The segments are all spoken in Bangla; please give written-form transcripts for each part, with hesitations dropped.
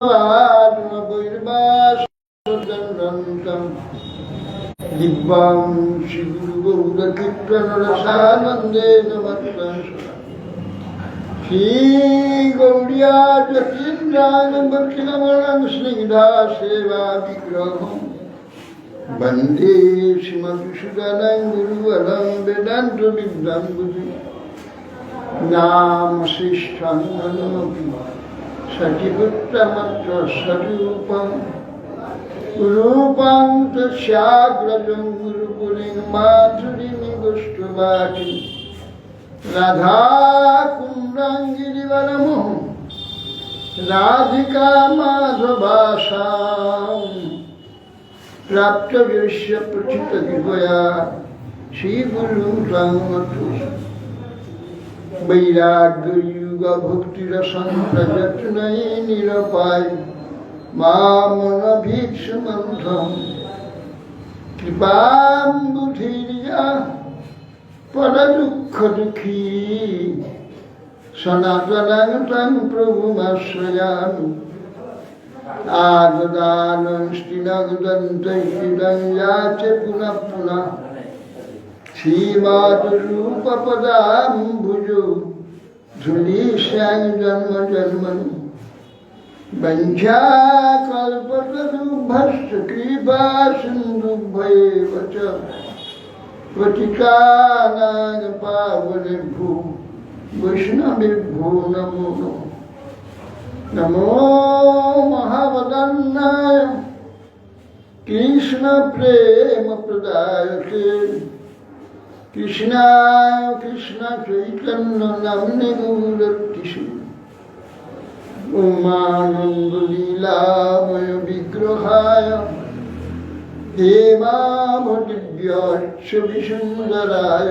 दिव्यां श्रीगुरुगौरकीर्तनरसानन्देन मत्तं श्रीगौर्या जतीन्द्रानन्दखिलमणं स्निग्धासेवाविग्रहं वन्दे श्रीमधुसूदनं गुरुवरं वेदान्तविद्वांसुं नाम शिष्ठं सचिपुत्रमत्र स्वरूपं रूपं तस्याग्रजं गुरुपुरीं मातृनिगुष्टवाटी राधा कुंडं गिरिवरमोहं राधिका माधवासां प्राप्तव्यस्य प्रचितकृपया श्रीगुरुं तं वैराग्ययुग भक्तिरसंप्रजत्नये निरपाय मामनभीक्षमन्त्रं कृपाम्बुधिर्या परदुःखदुःखी सनातनं तं प्रभुमाश्रयामि आददानं स्थिनगदन्तैर्यं याचे पुनः पुनः श्रीमातरूपपदाम्बुजो धूलिश्यां जन्म जन्मनि वञ्चाकल्पतरुभ्यश्च कृपा सिन्धुभ्येव च पतितानां पावनेभ्यो वैष्णवेभ्यो नमो नमो महावदन्नाय कृष्णप्रेमप्रदायते कृष्णाय कृष्ण चैतन्य नाम्ने गौरतिषु उमानंद लीलामय विग्रहाय हेमामदिव्याच्च विसुन्दराय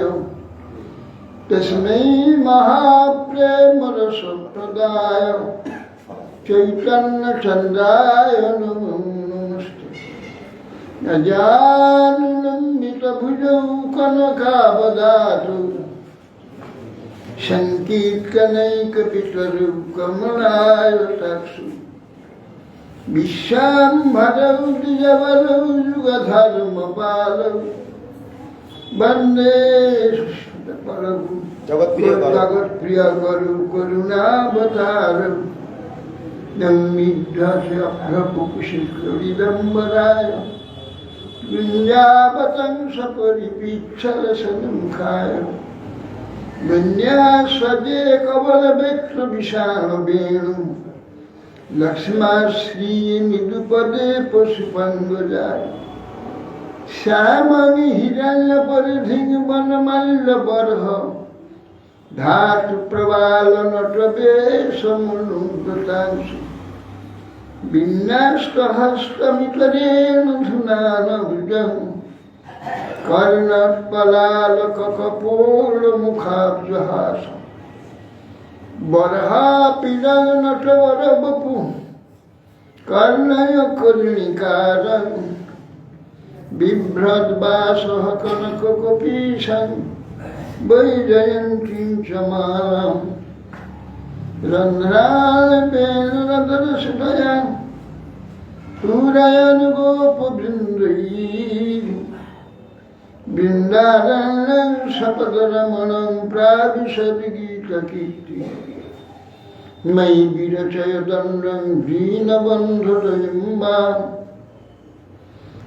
तस्मै महाप्रेमरसप्रदाय चैतन्यचन्द्राय नमो नमस्ते अजानुलम्बितभुजौ कनकावदातु सङ्कीर्तनैकपितरौ कमलायताक्षु विश्वाम्भरौ द्विजवरौ युगधर्मपालौ वन्दे जगत्प्रिय गुरु करुणावतारौ नमिद्धस्य प्रभुकुशिविदम्बराय विन्यावतं सपरिपीच्छलसन्मुखाय विन्यासदे कवलवृक्षविशालवेणु लक्ष्माश्रीनिरुपदे पशुपङ्गजाय श्यामणि हिरण्यपरिधिं वनमल्लबर्ह धातुप्रवालनटवेशमुनुगतांसु विन्यस्तहस्तमितरेण धुनानभुजं कर्णत्पलालककपोलमुखाब्जहासं बर्हापीडनटवरवपुः कर्णयकर्णिकारं बिभ्रद्वासः कनककपीशं वैजयन्तीं च मालां रन्ध्रालपेनरदरसुतया पूरयन् गोपवृन्दैः वृन्दारण्यं सपदरमणं प्राविशद्गीतकीर्तिः मयि विरचयदण्डं दीनबन्धुदयं मां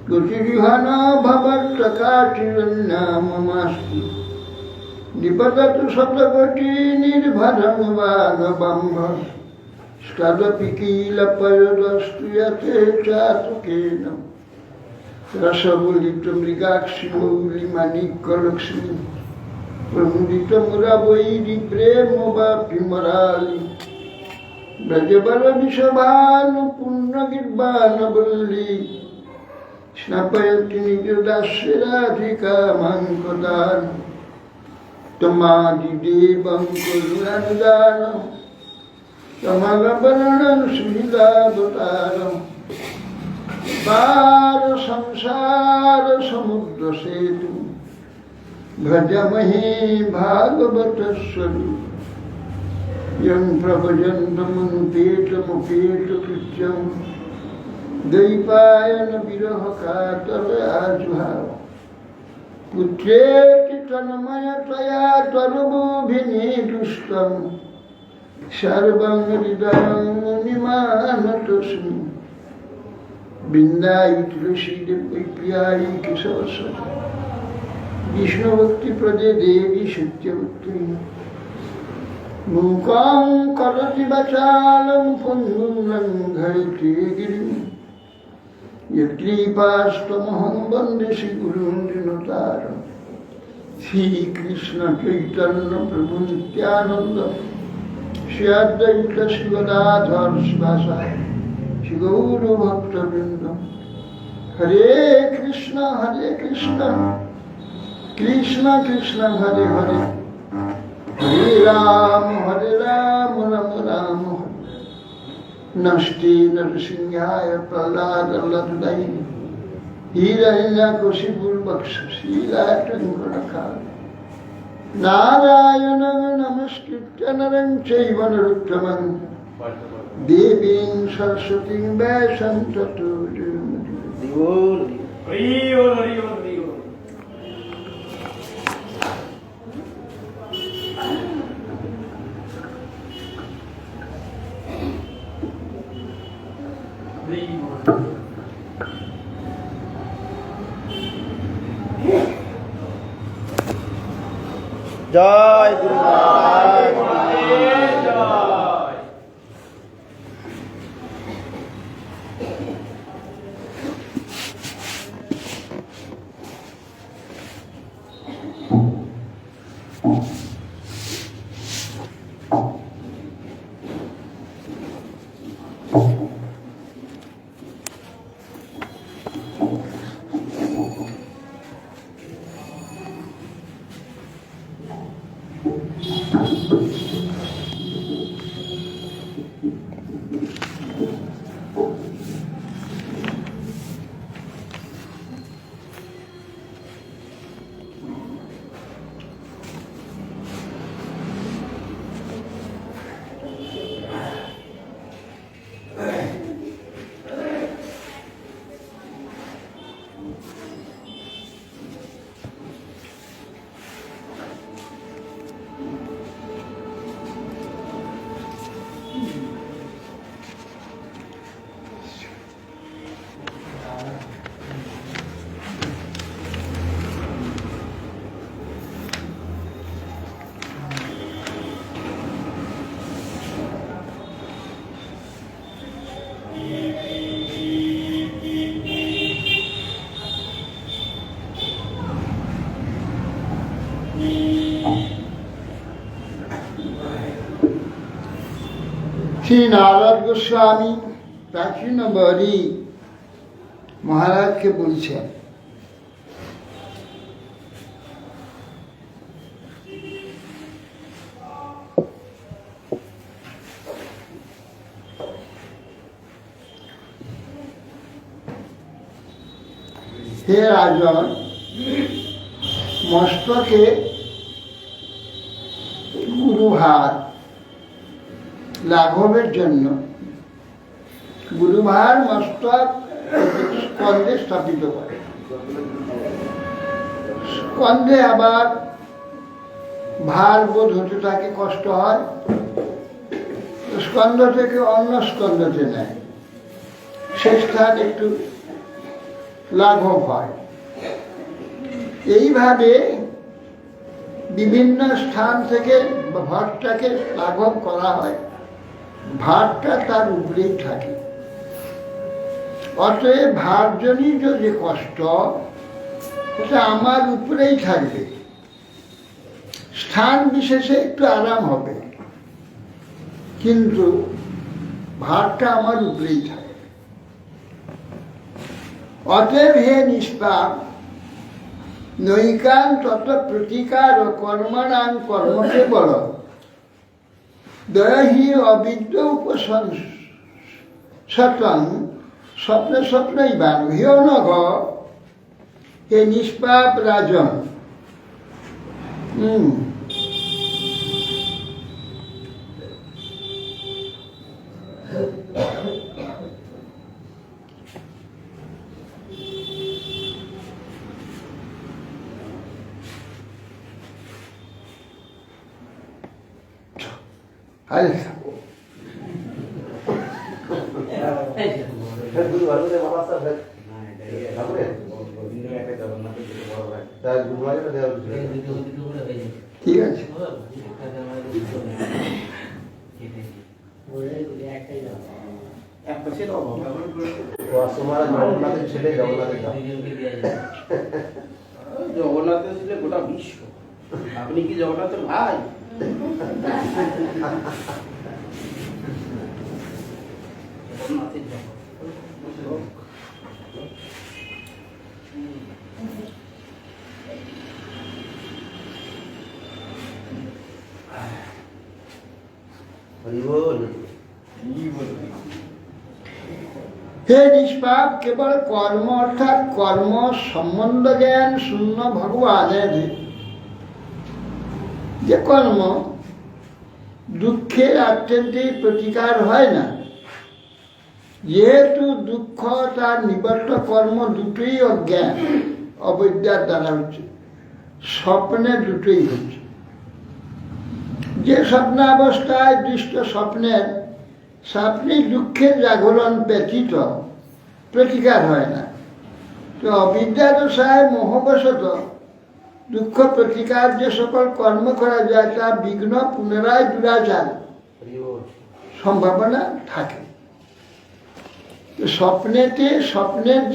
कुटिरिहना भवत्तकाचिरन्नाममास्तु निपततु शतकोटिनिर्भरं वागबम्भ तदपि किलपयोदस्तु यथेचातुकेन रसमुलितमृगाक्षिमौलिमाणिक्यलक्ष्मी प्रमुदितमुरावैरि प्रेमवाप्तिमरालि ब्रजबलविषभानुपूर्णगिर्वाणवल्ली स्नपयति निजदास्य राधिका मां कदान् तमादिदेवं करुणानिदानं कमलवर्णं सुहृदावतारं पार संसार समुद्र सेतु भजमहे भागवत स्वरूप यं प्रभजन्तमुपेतमुपेतकृत्यं द्वैपायन विरह कातर आजुहाव पुत्रेति तन्मयतया तरुभुभिनेदुष्टं सर्वं हृदयं मुनिमानतोऽस्मि बिन्दायि तुलसीदेव्यायि केशवसति विष्णुभक्तिप्रदे देवी सत्यवती मूकां करोति वाचालं पुण्यं लङ्घयति गिरिं यत्कृपास्तमहं वन्दे श्रीगुरुं दिनतारं श्रीकृष्णचैतन्यप्रभुं नित्यानन्द श्री अद्वैत श्रीगदाधर शिवासादि श्रीगौरभक्तवृन्द हरे कृष्ण कृष्ण कृष्ण हरे हरे हरे राम राम राम हरे नमस्ते नरसिंहाय प्रह्लादलदुदय हिरण्यकशिपुर्वक्षशीलाटङ्कणकाल नारायणं नमस्कृत्य नरं चैव नरोत्तमं देवीं सरस्वतीं व्यासं ततो जय गुरु महाराज श्री नारद गोस्वामी प्राचीन बड़ी महाराज के बोलছেন হে রাজন মস্তকে গুরুভার লাঘবের জন্য গুরুভার মস্তক স্কন্ধে স্থাপিত করে স্কন্ধে আবার ভার বোধ হতে থাকে কষ্ট হয় স্কন্ধ থেকে অন্য স্কন্ধতে নেয় সেই স্থান একটু লাঘব হয় এইভাবে বিভিন্ন স্থান থেকে ভারটাকে লাঘব করা হয় ভারটা তার উপরেই থাকে অতএব ভারজনিত যে কষ্ট সেটা আমার উপরেই থাকবে স্থান বিশেষে একটু আরাম হবে কিন্তু ভারটা আমার উপরেই থাকে অতএব হে নিষ্পাপ নৈকান তত প্রতিকার ও কর্মণাং কর্মকে বল দয়াহি অবিদ্য উপসংসতং স্বপ্ন স্বপ্নই বান হেয় নঘ হে নিষ্পাপ রাজন আরে ঠিক আছে, জগন্নাথের ছেলে জগন্নাথের ছেলে গোটা বিশ্ব। আপনি কি জগন্নাথের ভাই? জগন্নাথের হে নিষ্পাপ, কেবল কর্ম অর্থাৎ কর্ম সম্বন্ধ জ্ঞান শূন্য ভগবানের যে কর্ম দুঃখের আত্যন্তিক প্রতিকার হয় না, যেহেতু দুঃখ তার নিবর্ত কর্ম দুটোই অজ্ঞান অবিদ্যার দ্বারা হচ্ছে, স্বপ্নে দুটোই হচ্ছে। যে স্বপ্নাবস্থায় দৃষ্ট স্বপ্নের সাপ্নিক দুঃখের জাগরণ ব্যতীত প্রতিকার হয় না, তো অবিদ্যাদশায় মোহবশত দুঃখ প্রতিকার যে সকল কর্ম করা যায় তা বিঘ্ন পুনরায় দুরাচার সম্ভাবনা থাকে। তো স্বপ্নের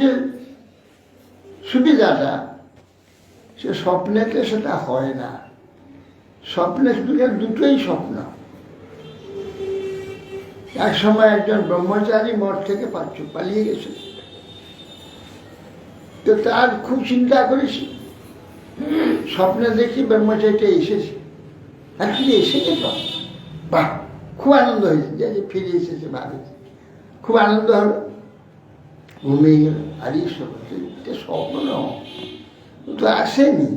যে সুবিধাটা, সে স্বপ্নেতে সেটা হয় না। স্বপ্নে দুটোই স্বপ্ন। এক সময় একজন ব্রহ্মচারী মঠ থেকে পালিয়ে গেছে, তো তার খুব চিন্তা করেছি, স্বপ্নে দেখি ব্রহ্মচারীটা এসেছে, আর কি এসে গেল, বাহ, খুব আনন্দ হয়েছে যে ফিরে এসেছে, ভাবেছে, খুব আনন্দ হলো, ঘুমিয়ে গেল। আর এই স্বপ্ন তো আসেনি,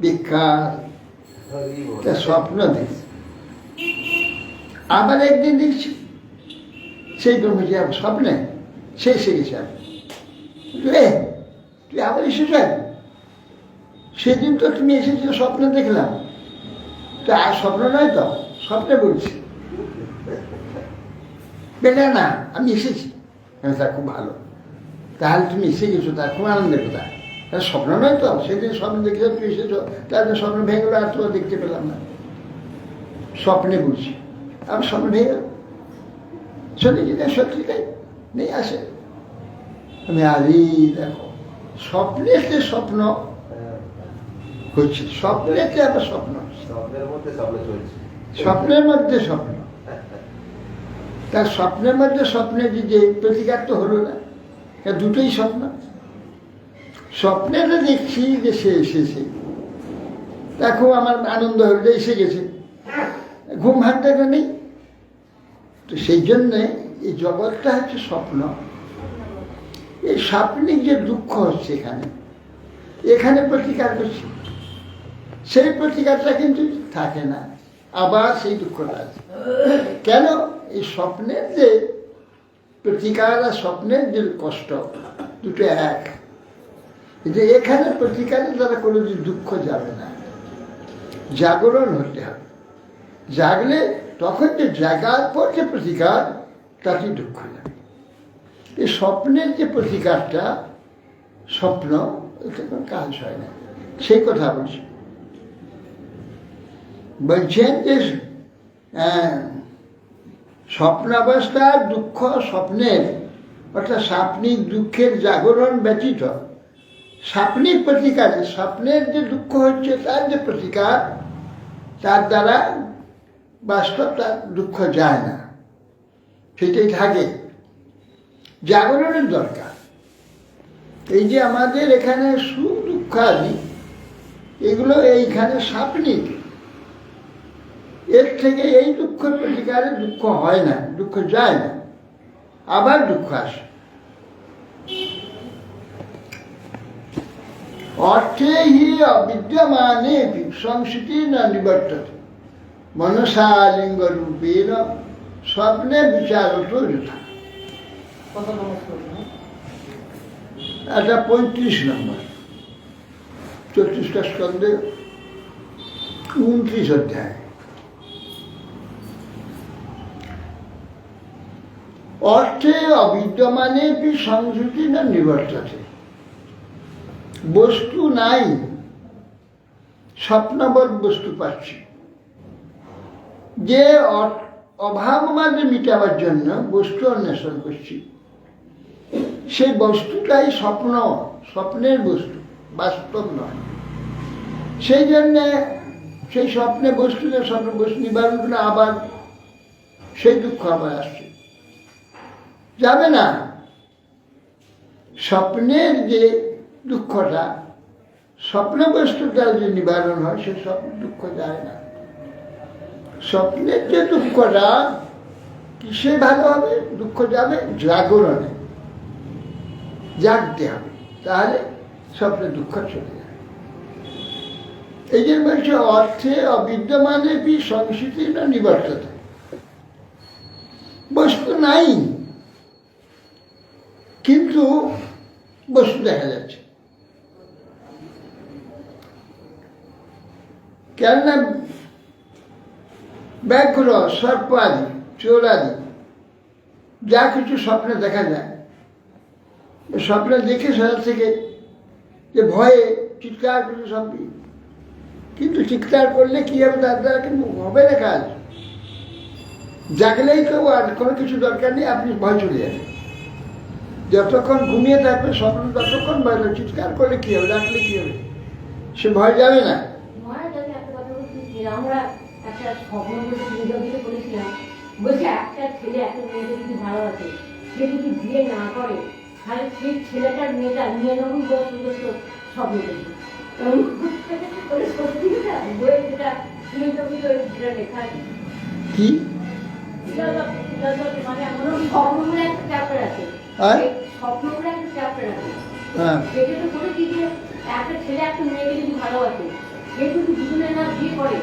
বিখ্যাত স্বপ্ন দেখছি। আবার একদিন দেখছি সেই ব্রহ্মচারী স্বপ্নে সে এসে গেছে, তুই আবার এসেছ, সেদিন তো তুমি এসেছো স্বপ্নে দেখলাম, তো আর স্বপ্ন নয় তো, স্বপ্নে বলছি বেটা না, আমি এসেছি। তা খুব ভালো, তাহলে তুমি এসে গেছো, তার খুব আনন্দের কথা। স্বপ্ন নয় তো, সেদিন স্বপ্ন দেখেছো তুই এসেছো, তাহলে স্বপ্ন ভেঙে গেলো, আর তোমার দেখতে পেলাম না, স্বপ্নে বলছি। আমি স্বপ্ন ভেঙে গেল, সত্যি সত্যিটাই নেই আসে। আমি আরে দেখো, স্বপ্নেতে স্বপ্ন হচ্ছে, স্বপ্নেতে আবার স্বপ্ন, স্বপ্নের মধ্যে স্বপ্ন। তার স্বপ্নের মধ্যে স্বপ্নে যে প্রতিকার তো হলো না, দুটোই স্বপ্ন। স্বপ্নেটা দেখছি যে সে এসেছে, দেখো আমার আনন্দ হলো যে এসে গেছে, ঘুম ভাঙটাটা নেই। তো সেই জন্যে এই জগৎটা হচ্ছে স্বপ্ন। এই স্বপ্নিক যে দুঃখ হচ্ছে এখানে প্রতিকার করছি, সেই প্রতিকারটা কিন্তু থাকে না, আবার সেই দুঃখটা আছে। কেন? এই স্বপ্নের যে প্রতিকার আর স্বপ্নের যে কষ্ট দুটো এক, কিন্তু এখানে প্রতিকারের দ্বারা কোনো যে দুঃখ যাবে না, জাগরণ হতে হবে। জাগলে তখন যে জাগার পর যে প্রতিকার, তাতে দুঃখ যাবে। এই স্বপ্নের যে প্রতিকারটা, স্বপ্ন এতে কোনো কাজ হয় না, সেই কথা বলছেন যে স্বপ্নাবস্থার দুঃখ স্বপ্নের, অর্থাৎ স্বপ্নিক দুঃখের জাগরণ ব্যতীত স্বপ্নিক প্রতিকারে, স্বপ্নের যে দুঃখ হচ্ছে তার যে প্রতিকার, তার দ্বারা বাস্তব তার দুঃখ যায় না, সেটাই থাকে। জাগরণের দরকার। এই যে আমাদের এখানে সুখ দুঃখ আদি, এগুলো এইখানে স্বপ্নিক, এর থেকে এই দুঃখ প্রতিকারে দুঃখ হয় না, দুঃখ যায় না, আবার দুঃখ আসে। অর্থে হি অবিদ্যমানে সংস্কৃতি না নিবর্ততে মনসালিঙ্গ রূপেণ স্বপ্নে বিচারত যথা। এটা 35 নম্বর, 34টা স্কন্ধে 29 অধ্যায়। অর্থে অবিদ্যমানে সংস্কৃতি না নিবর্ততে। বস্তু নাই, স্বপ্নবৎ বস্তু পাচ্ছি। যে অভাব আমাদের মিটাবার জন্য বস্তু অন্বেষণ করছি, সেই বস্তুটাই স্বপ্ন, স্বপ্নের বস্তু, বাস্তব নয়। সেই জন্যে সেই স্বপ্নে বস্তুকে স্বপ্ন বস্তু নিবারণ করে আবার সেই দুঃখ আবার আসছে, যাবে না। স্বপ্নের যে দুঃখটা, স্বপ্ন বস্তুটা যে নিবারণ হয়, সে স্বপ্ন দুঃখ যায় না। স্বপ্নের যে দুঃখটা কিসে ভালো হবে? দুঃখ যাবে জাগরণে, জাগতে হবে, তাহলে স্বপ্নের দুঃখ চলে যাবে। এই যে বলছে অর্থে অবিদ্যমানে সংস্কৃতি না নিবর্ততে। বস্তু নাই, কিন্তু বস্তু দেখা যাচ্ছে। কেননা ব্যাঘ্র, সর্প আদি, চোর আদি যা কিছু স্বপ্নে দেখা যায়, স্বপ্নে দেখে সেটা থেকে যে ভয়ে চিৎকার করছে সবই, কিন্তু চিৎকার করলে কি হবে? তার দ্বারা কিন্তু হবে না কাজ। জাগলেই কেউ আর কোনো কিছু দরকার নেই, আপনি ভয় চলে যাবেন। যতক্ষণ ঘুমিয়ে থাকবে স্বপ্ন, ততক্ষণ ভয়, চিৎকার করলে কি হবে, ডাকলে কি হবে, সে ভয় যাবে না। আমরা একটা স্বপ্ন বলেছিলাম, বলছে একটা ছেলে একটা মেয়েকে যদি ভালোবাসে, সে যদি বিয়ে না করে, তাহলে সেই ছেলেটার মেয়েটা 99 বছর পর্যন্ত স্বপ্ন দেখবে। সত্যি বইয়ে যেটা যেটা লেখা আছে কি মানে এমন স্বপ্নগুলো একটা চ্যাপ্টার আছে, স্বপ্নগুলো একটা চ্যাপ্টার আছে। সেটা তো বলেছি যে একটা ছেলে একটা মেয়েকে যদি ভালোবাসে, সে যদি দুজনে না বিয়ে করে,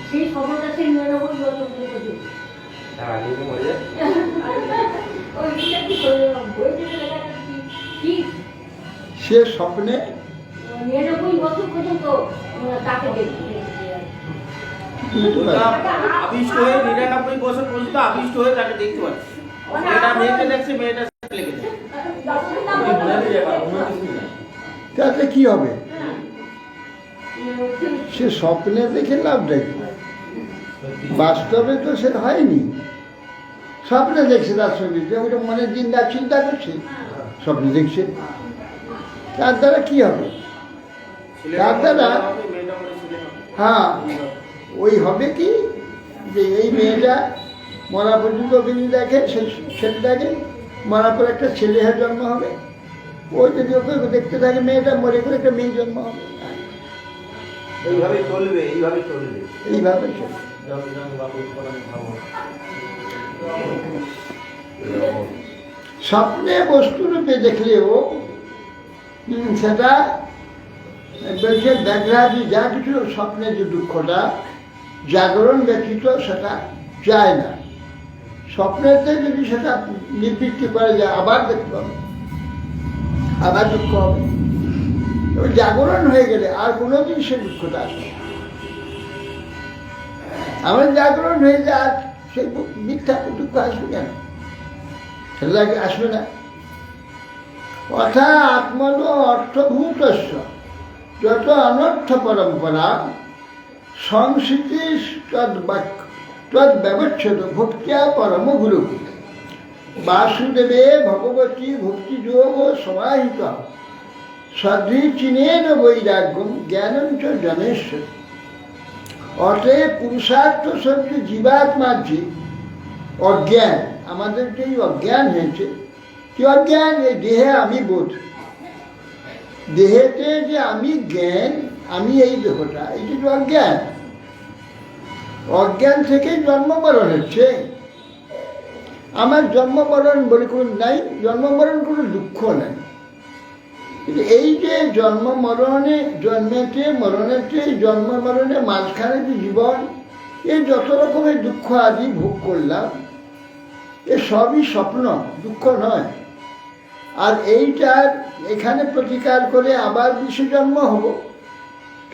সেই স্বপ্নটা সে 99 বছর পর্যন্ত সে স্বপ্নে 99 বছর পর্যন্ত তাকে দেখবে। আবিষ্ট হয়ে 99 বছর পর্যন্ত আবিষ্ট হয়ে তাকে দেখতে পাচ্ছে। মেয়েটা মেয়েকে দেখছে, মেয়েটা ছেলেকে দেখছে। তাতে কি হবে? সে স্বপ্নে দেখে লাভ দেখে, বাস্তবে তো সে হয়নি। স্বপ্নে দেখছে, তার সঙ্গে ওটা মনের দিন রাত চিন্তা করছে, স্বপ্নে দেখছে, তার দ্বারা কি হবে? তার দ্বারা হ্যাঁ ওই হবে কি, যে এই মেয়েটা মরা পর্যন্ত তিনি দেখে, সেই ছেলেটাকে মরার পর একটা ছেলে হয়ে জন্ম হবে। ওই যদি ওকে দেখতে থাকে, মেয়েটা মরে করে একটা মেয়ে জন্ম হবে। এইভাবে চলবে, এইভাবে চলবে, এইভাবে চলবে। স্বপ্নে বস্তুরূপে দেখলেও সেটা বলছে ব্যাঘ্রাদি যা কিছু স্বপ্নের যে দুঃখটা জাগরণ ব্যতীত সেটা যায় না। স্বপ্নেতে যদি সেটা নিবৃত্তি করে যায়, আবার দেখতে হবে, আবার দুঃখ হবে। জাগরণ হয়ে গেলে আর কোনোদিন সে দুঃখটা আসবে। আমার জাগরণ হয়ে যায়, আর সেই মিথ্যা দুঃখ আসবে কেন? সেটা আসবে না। অর্থাৎ আত্মন অর্থভূতস্য যত অনর্থ পরম্পরা সংস্কৃতি তদ ব্যবচ্ছেদ ভক্তিয়া পরম গুরু বাসুদেবে ভগবতী ভক্তিযোগ সমাহিত সদৃচিনেন বৈরাগ্যম জ্ঞানম চ জনেশ্বর। অতএব পুরুষার্থ সত্য জীবাত্মার যে অজ্ঞান, আমাদের যে অজ্ঞান হয়েছে, কি অজ্ঞান? এই দেহে আমি বোধ, দেহেতে যে আমি জ্ঞান, আমি এই দেহটা, এই যে অজ্ঞান, অজ্ঞান থেকে জন্মমরণ হচ্ছে। আমার জন্মমরণ বলে কোনো নাই, জন্মমরণ কোনো দুঃখ নাই। কিন্তু এই যে জন্ম মরণে, জন্মেতে মরণেতে, জন্ম মরণে মাঝখানে যে জীবন, এই যত রকমের দুঃখ আদি ভোগ করলাম, এ সবই স্বপ্ন, দুঃখ নয়। আর এইটার এখানে প্রতিকার করে আবার বিশ্ব জন্ম হব,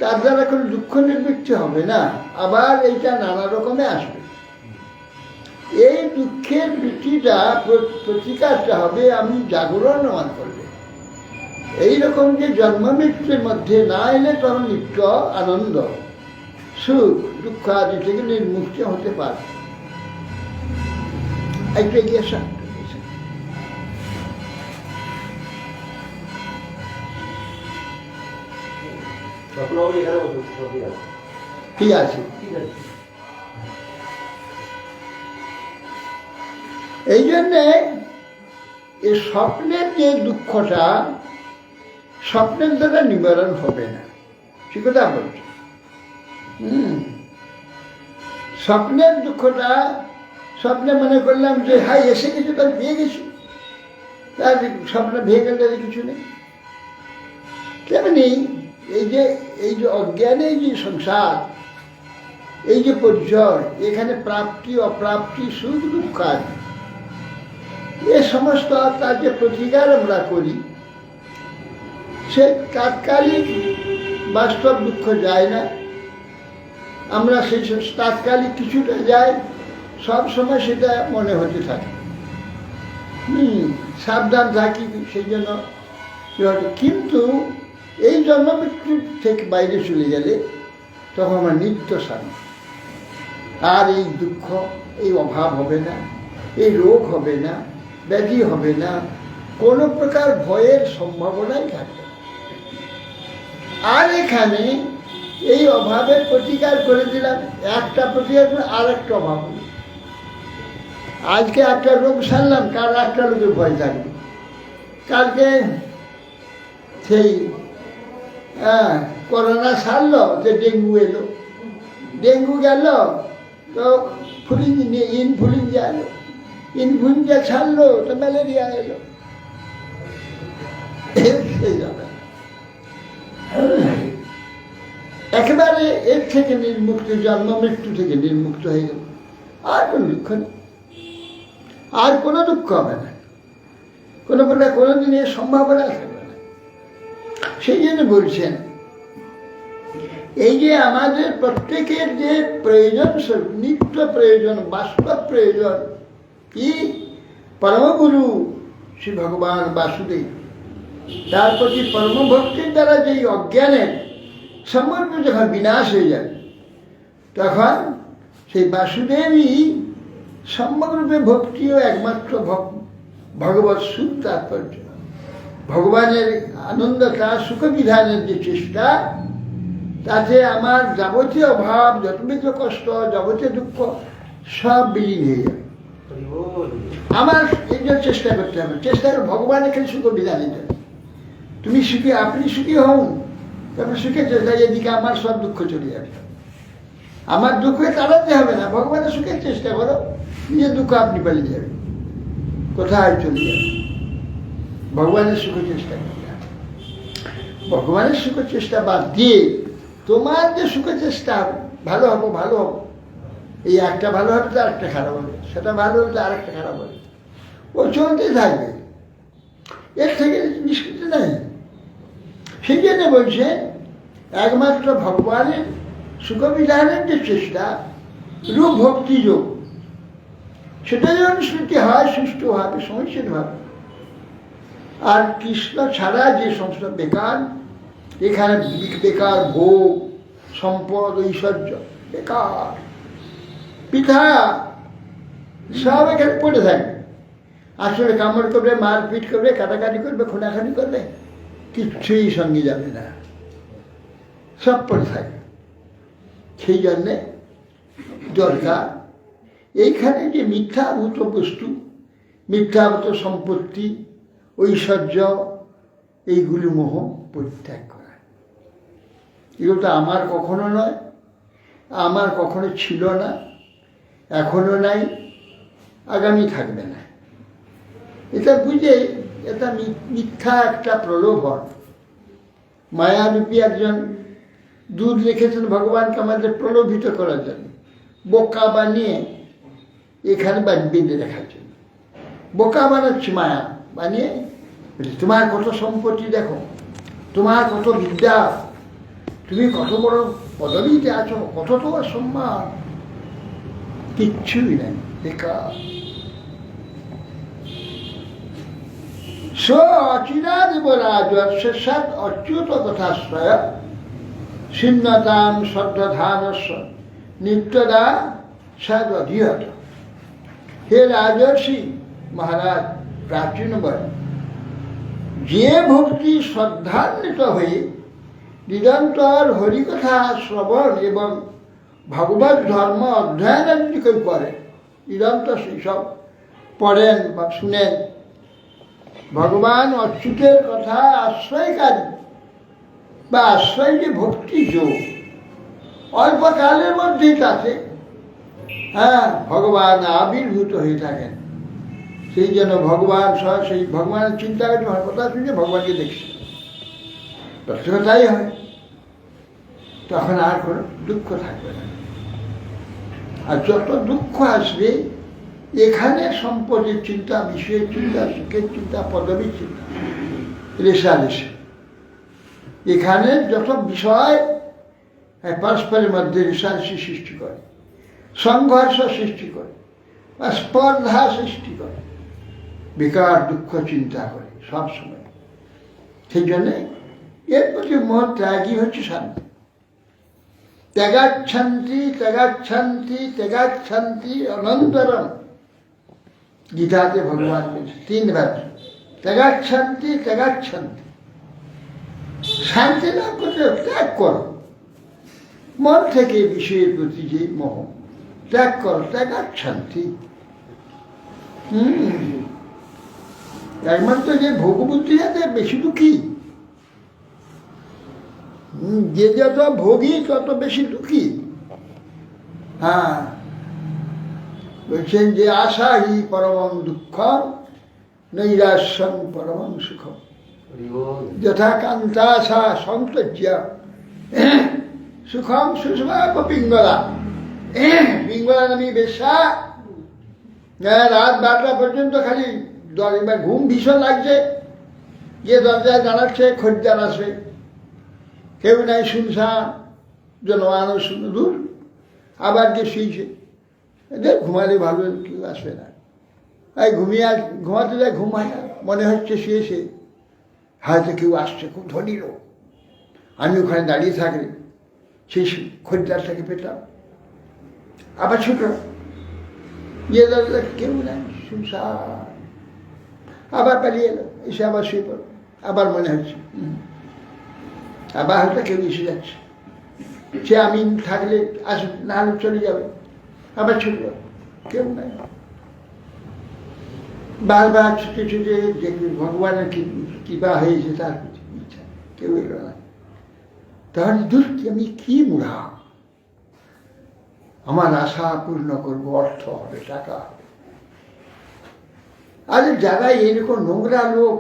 তার দ্বারা কোনো দুঃখ নিবৃত্তি হবে না, আবার এইটা নানা রকমে আসবে। এই দুঃখের বৃত্তিটা প্রতিকারটা হবে আমি জাগরণ মান করলে। এইরকম যে জন্ম মৃত্যুর মধ্যে না এলে তখন নিত্য আনন্দ সুখ দুঃখ আদি থেকে নির্মুক্ত হতে পারে। একটু এগিয়ে আসেন। ঠিক আছে। এই জন্যে এই স্বপ্নের যে দুঃখটা স্বপ্নের দ্বারা নিবারণ হবে না, ঠিক কথা বলছি। স্বপ্নের দুঃখটা স্বপ্নে মনে করলাম যে হাই এসে গেছে, তার পেয়ে গেছি, তার স্বপ্ন ভেঙে গেলে তাদের কিছু নেই। তেমনি এই যে অজ্ঞানে যে সংসার, এই যে পরিচয়, এখানে প্রাপ্তি অপ্রাপ্তি সুখ দুঃখ আছে, এ সমস্ত তার যে প্রতিকার আমরা করি, সে তাৎকালিক বাস্তব দুঃখ যায় না। আমরা সেই তাৎকালিক কিছুটা যায়, সব সময় সেটা মনে হতে থাকে। সাবধান থাকি সেই জন্য। কিন্তু এই জন্ম মৃত্যু থেকে বাইরে চলে গেলে তখন আমার নিত্য শান্তি, আর এই দুঃখ এই অভাব হবে না, এই রোগ হবে না, ব্যাধি হবে না, কোনো প্রকার ভয়ের সম্ভাবনাই থাকবে। আর এখানে এই অভাবের প্রতিকার করে দিলাম, একটা প্রতিকার করে আর একটা অভাব হল। আজকে একটা রোগ সারলাম, কাল একটা রোগের ভয় থাকবে। কালকে সেই করোনা সারলো, যে ডেঙ্গু এলো, ডেঙ্গু গেল তো ইনফ্লুয়েঞ্জা এলো, ইনফ্লুয়েঞ্জা ছাড়লো তো ম্যালেরিয়া এলো। সেই যাবে একেবারে এর থেকে নির্মুক্ত, জন্ম মৃত্যু থেকে নির্মুক্ত হয়ে গেল। আর কোনো দুঃখ নেই, আর কোনো দুঃখ হবে না, কোনো প্রকার কোনো দিনের সম্ভাবনা থাকবে না। সেই জন্য বলছেন এই যে আমাদের প্রত্যেকের যে প্রয়োজন, নিত্য প্রয়োজন, বাস্তব প্রয়োজন কি? পরমগুরু শ্রী ভগবান বাসুদেব, তার প্রতি পরমভক্তির দ্বারা যেই অজ্ঞানের সমগ্র যখন বিনাশ হয়ে যাবে, তখন সেই বাসুদেবই সমগ্ররূপে ভক্তি ও একমাত্র ভগবৎ সুখ তাৎপর্য, ভগবানের আনন্দতা সুখ বিধানের যে চেষ্টা, তাতে আমার যাবতীয় অভাব, যতবিধ কষ্ট, যাবতীয় দুঃখ সব বিলীন হয়ে যাবে। আমার এই জন্য চেষ্টা করতে হবে, চেষ্টা করে ভগবানের এখানে সুখ বিধানের জন্য। তুমি সুখী, আপনি সুখী হন, তবে সুখে চেষ্টা, এদিকে আমার সব দুঃখ চলে যাবে। আমার দুঃখে তাড়াতে হবে না, ভগবানের সুখের চেষ্টা করো, নিজের দুঃখ আপনি পালিয়ে যাবে, কোথায় চলে যাবে। ভগবানের সুখের চেষ্টা করতে হবে। ভগবানের সুখের চেষ্টা বাদ দিয়ে তোমার যে সুখের চেষ্টা, ভালো হবো ভালো হবো, এই একটা ভালো হবে তো আরেকটা খারাপ হবে, সেটা ভালো হলে আরেকটা খারাপ হবে, ও চলতেই থাকবে, এর থেকে নিষ্কৃতি নেই। সেই জন্য বলছে একমাত্র ভগবানের সুখবিধানের যে চেষ্টা, রূপ ভক্তি যোগ, সেটা যেন অনুষ্ঠিত হয় সুষ্ঠুভাবে, সমীচীনভাবে। আর কৃষ্ণ ছাড়া যে সমস্ত বেকার, এখানে বেকার ভোগ, সম্পদ, ঐশ্বর্য বেকার, পিঠা সব এখানে পড়ে থাকবে। আসলে কামড় করবে, মারপিট করবে, কাটাকাটি করবে, খুনাখানি করবে, কিচ্ছুই সঙ্গে যাবে না, সব পড়ে থাকবে। সেই জন্যে দরকার এইখানে যে মিথ্যাভূত বস্তু, মিথ্যাভূত সম্পত্তি, ঐশ্বর্য, এইগুলি মোহ পরিত্যাগ করা। এগুলো তো আমার কখনো নয়, আমার কখনো ছিল না, এখনো নাই, আগামী থাকবে না। এটা বুঝে এটা মিথ্যা একটা প্রলোভন। মায়ারূপী একজন দুধ রেখেছেন ভগবানকে আমাদের প্রলোভিত করার জন্য, বোকা বানিয়ে এখানে বেঁধে রাখার জন্য। বোকা বানাচ্ছি মায়া বানিয়ে, তোমার কত সম্পত্তি দেখো, তোমার কত বিদ্যা, তুমি কত বড় পদবীতে আছো, কত তোমার সম্মান, কিচ্ছুই নেই। বেকার। স অচিরাদিব রাজর্ষের অচ্যুত কথাশ্রয় ছিন্নতাম শ্রদ্ধাধানস্ব নিত্যদা সদধিয়ত। হে রাজর্ষি মহারাজ, প্রাচীন বলেন, যে ভক্তি শ্রদ্ধান্বিত হয়ে নিরন্তর হরিকথা শ্রবণ এবং ভগবত ধর্ম অধ্যয়ন যদি কেউ করে, নিরন্তর সেই সব পড়েন বা শুনেন, ভগবান অচ্যুতের কথা আশ্রয়কারী বা আশ্রয় যে ভক্তি যোগ, অল্পকালের মধ্যেই তাতে ভগবান আবির্ভূত হয়ে থাকেন। সেই জন্য ভগবান সেই ভগবানের চিন্তা করে কথা শুনে ভগবানকে দেখছে, তাই হয়, তখন আর কোনো দুঃখ থাকবে না। আর যত দুঃখ আসবে এখানে সম্পদের চিন্তা, বিষয়ের চিন্তা, সুখের চিন্তা, পদবীর চিন্তা, রেশারেশি, এখানে যত বিষয় পরস্পরের মধ্যে রেশারেশি সৃষ্টি করে, সংঘর্ষ সৃষ্টি করে বা স্পর্ধা সৃষ্টি করে, বেকার দুঃখ চিন্তা করে সবসময়। সেই জন্যে এর প্রতি মোহ ত্যাগই হচ্ছে শান্তি। ত্যাগাচ্ছন্তি ত্যাগাচ্ছন্তি ত্যাগাচ্ছন্তি অনন্তরম, গীতাতে ভগবান বলছে 3 বার, ত্যাগাচ্ছন্তি ত্যাগাচ্ছন্তি। শান্তি লাভ করতে ত্যাগ করো, মন থেকে বিষয়ের প্রতি যে মোহ ত্যাগ করো, ত্যাগাচ্ছন্তি। একমাত্র যে ভোগবুদ্ধি আছে বেশি দুঃখী, যে যত ভোগী তত বেশি দুঃখী। বলছেন যে আশাহি পরমং দুঃখম নৈরাশ্যং পরমং সুখম, যথা কান্তাশা সন্তজ্য সুখম সুষমাপ পিঙ্গলা। পিঙ্গলা নামী বেশ্যা রাত 12টা পর্যন্ত খালি ঘুম ভীষণ লাগছে, যে দরজায় দাঁড়াচ্ছে খদ্দের আসবে, কেউ নাই, শুনশান, জনমানব শূন্য, দূর, আবার যে শুয়েছে, এদের ঘুমালে ভালো, কেউ আসবে না। তাই ঘুমাতে যায়, ঘুম হয় না, মনে হচ্ছে শুয়েছে, হয়তো কেউ আসছে, খুব ধনী লোক, আমি ওখানে দাঁড়িয়ে থাকলে সেই খরিদ্দারটাকে পেতাম। আবার ছোট ইয়ে দরজা, কেউ নাই, শুনশান, আবার পালিয়ে এলো, এসে আবার শুয়ে পড়ো, আবার মনে হচ্ছে, আবার হয়তো কেউ এসে যাচ্ছে, সে আমি থাকলে আসবে, না হলে চলে যাবে, আবার ছুটে কেউ নাই। বারবার ছুটে ছুটে দেখবে ভগবানের কৃপা হয়েছে, তার ইচ্ছা, কেউ এলো না। তাহলে দূর, আমি কি মুড়া, আমার আশা পূর্ণ করবো, অর্থ হবে, টাকা হবে। আরে যারা এরকম নোংরা লোক,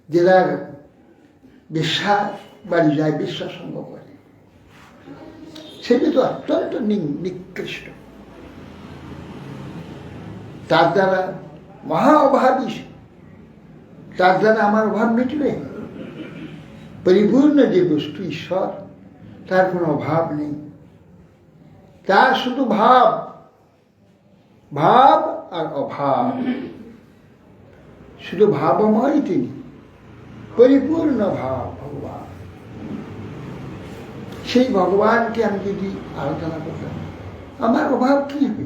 যারা বিশ্বাস বাড়ি যায়, বিশ্বাস সঙ্গ করে, সেটা তো অত্যন্ত নিকৃষ্ট। তার দ্বারা মহা অভাবী, তার দ্বারা আমার অভাব মিটবে। পরিপূর্ণ যে বস্তু ঈশ্বর, তার কোনো অভাব নেই, তার শুধু ভাব, ভাব আর অভাব, শুধু ভাবময় তিনি, পরিপূর্ণ ভাব ভগবান। সেই ভগবানকে আমি যদি আরাধনা করতাম, আমার অভাব কি হবে?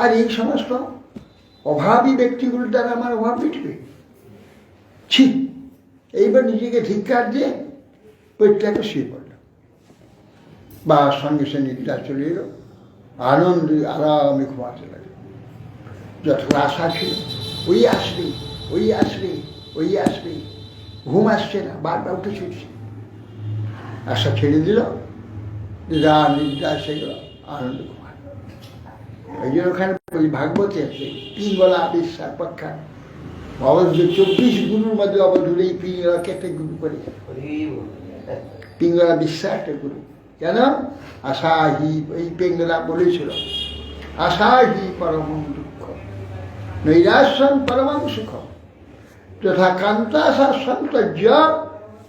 আর এই সমস্ত অভাবী ব্যক্তিগুলোর দ্বারা আমার অভাব মিটবে? ছি! এইবার নিজেকে ধিক্কার দিয়ে পরিত্যাগে শুয়ে পড়লাম, বা সঙ্গে সে নিদ্রা চলে এলো, আনন্দে আরামে ঘুমাতে লাগলো। যত আশা ছিল ওই আসবে, ওই আসবে, ওই আসবে, ঘুম আসছে না, বারবার উঠে ছুটছে, আশা ছেড়ে দিল, নিদ্রা এসে গেল, আনন্দ ঘুমাল। ওই জন্য ওখানে ভাগবতী আছে, পিঙ্গলা বিশ্বাস পক্ষা অবধ 24 গুরুর মধ্যে অবধূরে এই পিঙ্গলাকে একটা গুরু করে, পিঙ্গলা বিশ্বাস একটা গুরু। কেন? আশাহি, এই পিঙ্গলা বলেছিল, আশাহি পরমং দুঃখ নৈরাশ্যং পরমং সুখম, যথা কান্তাশা সন্তজ্য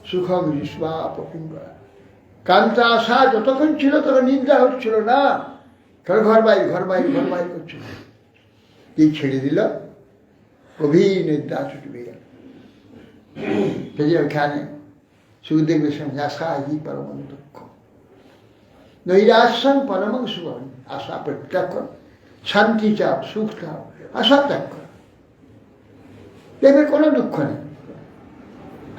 সুখম বিস্বাপ পিঙ্গলা। কান্তা আশা যতক্ষণ ছিল তখন নিদ্রা হচ্ছিল না, ঘর বাইর করছে, কি ছেড়ে দিল, গভীর নিদ্রা ছুটবে গেল। ফিরে ওখানে সুখদেবের সঙ্গে আশা হি পরম দুঃখ, নৈরাশ্যাম পরমং সুখম। আশা পরিত্যাগ কর, শান্তি চাও, সুখ চাও, আশা ত্যাগ কর, দেখবে কোনো দুঃখ নেই।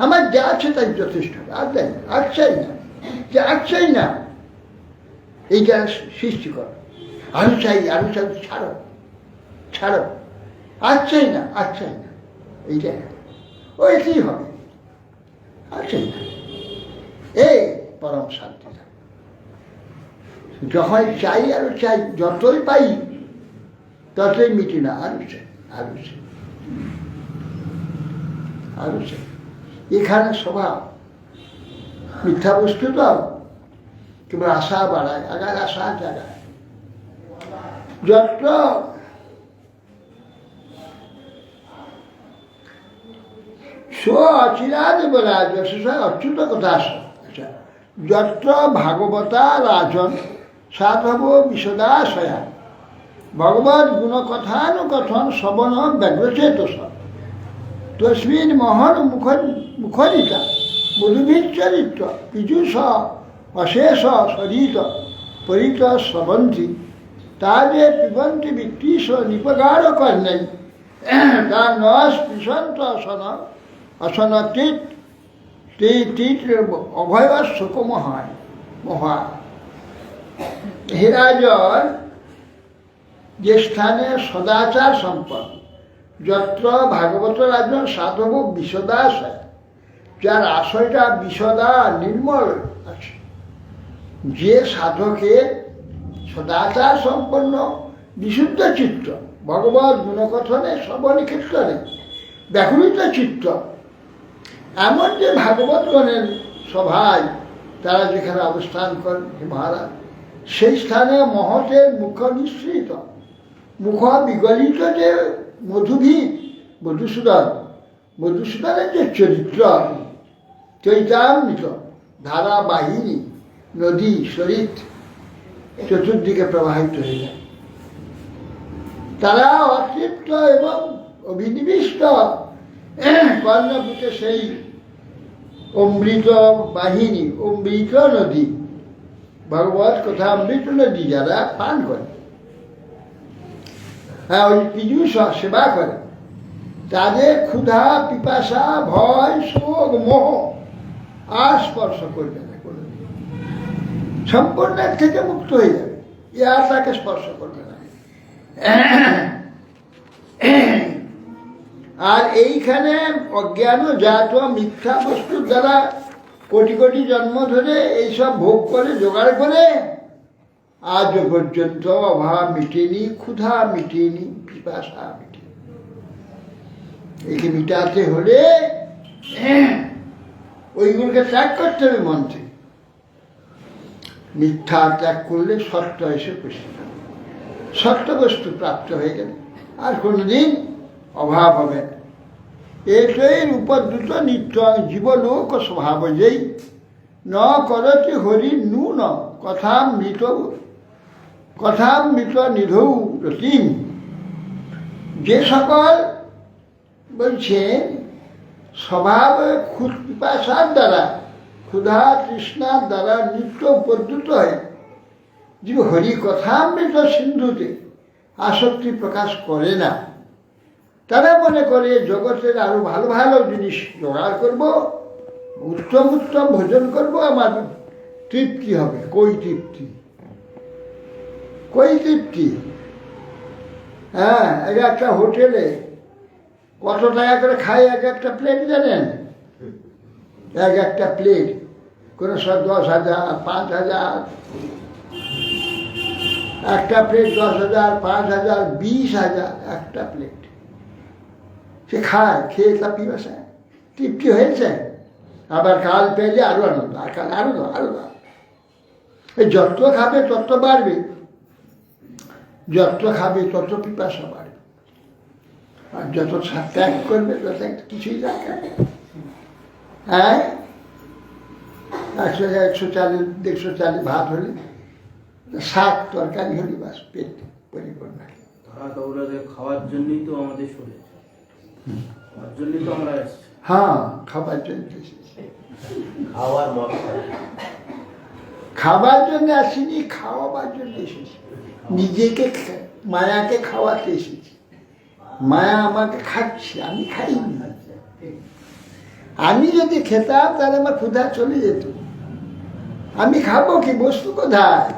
আমার যা আছে তাই যথেষ্ট, আর দেয় আর চাই না, যে আর চাই না এইটা সৃষ্টি কর। আরো চাই, ছাড়ো, আর চাই না, এইটা ওইটাই হবে, আর চাই না, এই পরম শান্তি। যখন চাই আরো চাই, যতই পাই ততই মিটি না, আরো চাই। এখানে স্বভাব মিথ্যা বস্তু তো কেবল আশা বাড়ায়, আগার আশা জাগায়। যত্র অচিরাজ বলা অচ্যুত কথা আসে। যত্র ভাগবতা রাজন সাধব বিশদাশয়া ভগবত গুণকথানুকথন শ্রবণ ব্যগ্রচেতস তস্মিন মহন মুখরিতা মধুভিচরিত পীযুষ অশেষ শরীর পরিত শ্রবন্তি তাজে পিবন্তি বিত্তীষ নিপগাঢ় কর্ণেন তা ন স্পৃশন্ত অসন তীত অভয় শোকম হয় মহা। হে রাজন, যে স্থানে সদাচার সম্পন্ন, যত্র ভাগবত রাজন সাধব বিশদাশয়, যার আশয়টা বিশদা নির্মল আছে, যে সাধকের সদাচার সম্পন্ন বিশুদ্ধ চিত্ত, ভগবত গুণকথনে শ্রবণী ক্ষেত্রে ব্যাকুলিত চিত্ত, এমন যে ভাগবতগণের সভায় তারা যেখানে অবস্থান করেন, হে মহারাজ, সেই স্থানে মহতের মুখ নিঃসৃত, মুখ বিগলিত যে মধুসূদনের যে চরিত্র, চৈতামৃত ধারাবাহিনী নদী শরীর চতুর্দিকে প্রবাহিত হয়ে যায়। তারা অতৃপ্ত এবং অভিনিবিষ্ট কর্ণপুটে সেই অমৃত বাহিনী, অমৃত নদী, ভগবত কথা অমৃত নদী যারা পান করে, হ্যাঁ, ওই পীযুষ সেবা করে, তাদের ক্ষুধা, পিপাসা, ভয়, শোক, মোহ আর স্পর্শ করবে না, কোনোদিন সম্পূর্ণ থেকে মুক্ত হয়ে যাবে, এ আর তাকে স্পর্শ করবে না। আর এইখানে অজ্ঞান জাত মিথ্যা বস্তুর দ্বারা কোটি কোটি জন্ম ধরে এইসব ভোগ করে জোগাড় করে আজ পর্যন্ত অভাব মিটেনি, ক্ষুধা মিটেনি, পিপাসা মিটেনি। একে মিটাতে হলে ওইগুলোকে ত্যাগ করতে হবে মন থেকে। মিথ্যা ত্যাগ করলে সত্য এসে উপস্থিত হবে, সত্য বস্তু প্রাপ্ত হয়ে গেলে আর কোনোদিন অভাব হবে না। এটাই উপদ্রুত নিত্য জীবলোক স্বভাব যেই ন করতি হরি নূন কথামৃত নিধৌ রতিম। যে সকল বলছেন স্বভাব পিপাসার দ্বারা, ক্ষুধা তৃষ্ণার দ্বারা নিত্য উপদ্রুত হয়, যে হরি কথামৃত সিন্ধুতে আসক্তি প্রকাশ করে না, তারা মনে করে জগতের আরো ভালো ভালো জিনিস জোগাড় করব, উত্তম উত্তম ভোজন করব, আমার তৃপ্তি হবে। কই তৃপ্তি? হ্যাঁ, একটা হোটেলে কত টাকা করে খায় একটা প্লেট জানেন? একটা প্লেট কোনো সব 10,000, 5,000, একটা প্লেট 10,000, 5,000, 20,000 একটা প্লেট। সে খায়, খেয়ে তার পিপাসা তৃপ্তি হয়েছে, আবার কাল পেলে আরো আনন্দ, আর কাল আরো এই যত খাবে তত বাড়বে, যত খাবে তত পিপাসা বাড়বে, আর যত ত্যাগ করবে তত কিছুই দরকার। হ্যাঁ, 140, 150 ভাত হলে শাক তরকারি হলে বাস পেট পরিপূর্ণ। তারা দৌড়াতে খাওয়ার জন্যই তো আমাদের শরীর, খাওয়ার জন্যই তো আমরা এসেছি। হ্যাঁ, খাবার জন্য এসেছি। খাওয়ার মত খাবার জন্য আসিনি, খাওয়াবার জন্য এসেছি। নিজেকে মায়াকে খাওয়াতে এসেছি। মায়া আমাকে খাচ্ছে, আমি খাইনি। আমি যদি খেতাম তাহলে আমার ক্ষুধা চলে যেত। আমি খাবো কি? বস্তু কোথায়?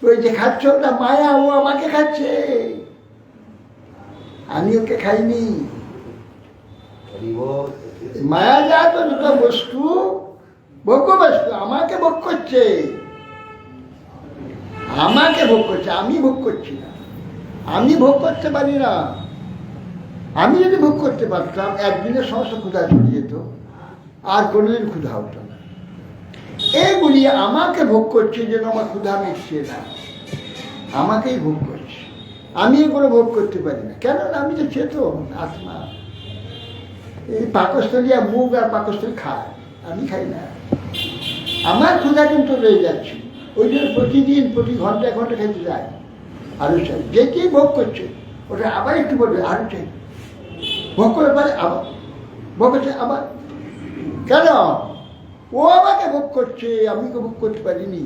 ওই যে খাচ্ছ ওটা মায়া, ও আমাকে খাচ্ছে, আমি ওকে খাইনি। মায়া যা তো দুটো বস্তু, ভোগ্য বস্তু, আমাকে ভোগ করছে, আমাকে ভোগ করছে, আমি ভোগ করছি না। আমি ভোগ করতে পারি না। আমি যদি ভোগ করতে পারতাম, একদিনের সমস্ত ক্ষুধা চলে যেত, আর কোনোদিন ক্ষুধা হতো না। এইগুলি আমাকে ভোগ করছে, যেন আমার ক্ষুধা মিটছে না, আমাকেই ভোগ করছে। আমি এগুলো ভোগ করতে পারি না, কেননা আমি তো চেতন আত্মা। এই পাকস্থলী আর মুখ আর পাকস্থলী খায়, আমি খাই না। আমার ক্ষুধা কিন্তু রয়ে যাচ্ছে, ওই জন্য প্রতিদিন প্রতি ঘন্টায় ঘন্টা খেতে যায়, আরো চাই। যেটি ভোগ করছে ওটা আবার একটু বলবে, আরো চাই। ভোগ করে পারে আবার ভোগ করছে, আবার কেন? ও আমাকে ভোগ করছে, আমি তো ভোগ করতে পারিনি,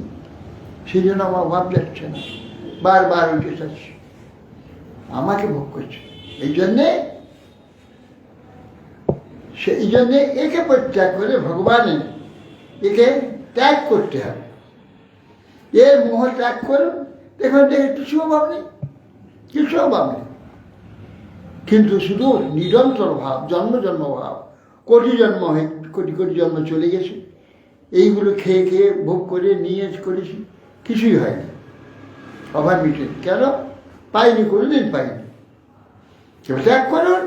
সেই জন্য আমার ভাব যাচ্ছে না, বারবার উঠে যাচ্ছে, আমাকে ভোগ করছে। এই জন্যে একে পরিত্যাগ করে ভগবানের একে ত্যাগ করতে হবে। এর মোহ ত্যাগ করুন, দেখুন কিছু অভাব নেই, কিছু অভাব নেই। কিন্তু শুধু নিরন্তর ভাব, জন্ম জন্ম ভাব, কোটি জন্ম হয়ে কোটি কোটি জন্ম চলে গেছে, এইগুলো খেয়ে খেয়ে ভোগ করে নিয়ে করেছি, কিছুই হয়নি, অভাব মিটেনি। কেন? পাইনি, কোনোদিন পাইনি। কেউ ত্যাগ করুন,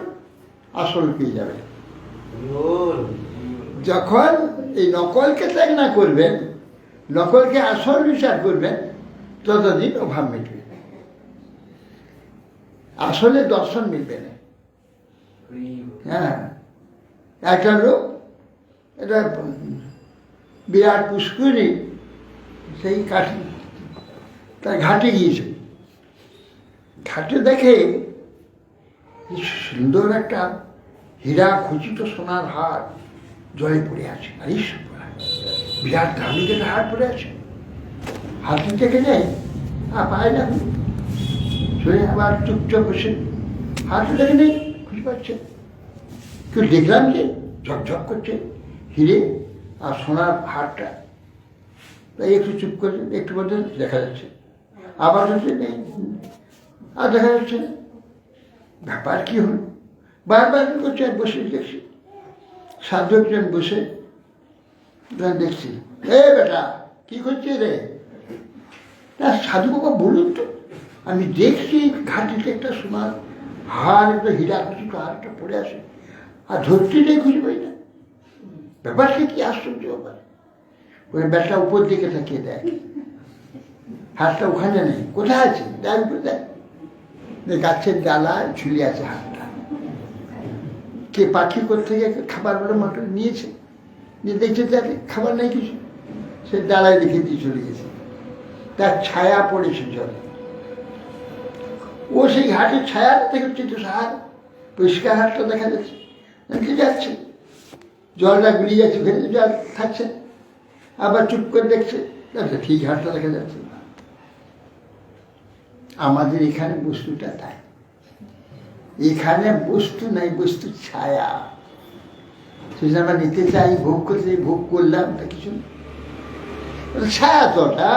আসল পেয়ে যাবে। যখন এই নকলকে ত্যাগ না করবেন, নকলকে আসল বিচার করবেন, ততদিন অভাব মিটবে, আসলে দর্শন মিলবে না। হ্যাঁ, একটা লোক, এটা বিরাট পুষ্করি, সেই কাঠি তার ঘাটে গিয়েছে। ঘাটে দেখে সুন্দর একটা হীরা খচিত সোনার হার জলে পড়ে আছে, আর বিরাট দামি একটা হার পড়ে আছে। হাতি থেকে যায় আর পায় না, শুনে আবার চুপচাপ বসে, হাতটা দেখে নেই, খুঁজে পাচ্ছে। কেউ দেখলাম যে ঝকঝক করছে হিরে আর সোনার হারটা, তাই একটু চুপ করে, একটু মধ্যে দেখা যাচ্ছে, আবার হচ্ছে নেই, আর দেখা যাচ্ছে না। ব্যাপার কি হল? বারবার করছে, বসে দেখছি, সাধকজন বসে দেখছি, এ বেটা কি করছে রে? না সাধু বাবা বলুন তো, আমি দেখছি ঘাটিতে একটা সোনার হার, একটা হীরা খুঁজি হারটা পড়ে আসে, আর ধরতে নেই, খুঁজে পাই না। ব্যাপারটা কি আশ্চর্য ব্যাপার। ওই ব্যাটা উপর দিকে তাকিয়ে দেখ, হাতটা ওখানে নেই, কোথায় আছে দেখ, দেখ গাছের ডালায় ঝুলে আছে হাতটা। কে পাখি করতে গিয়ে খাবার বলে মটর নিয়েছে, নিয়ে দেখছে তাকে খাবার নেই কিছু, সে ডালায় রেখে দিয়ে চলে গেছে, তার ছায়া পড়েছে জলে। ও সেই হাটের ছায়াটা দেখছে, তো হাত পরিষ্কার হাতটা দেখা যাচ্ছে, যাচ্ছে জলটা গুলিয়ে যাচ্ছে, ভেতরে জল থাকছে, আবার চুপ করে দেখছে, ঠিক হাতটা দেখা যাচ্ছে। আমাদের এখানে বস্তুটা তাই, এখানে বস্তু নাই, বস্তু ছায়া। সেটা আমরা নিতে চাই, ভোগ করতে ভোগ করলাম, তা কিছু ছায়া তো, ওটা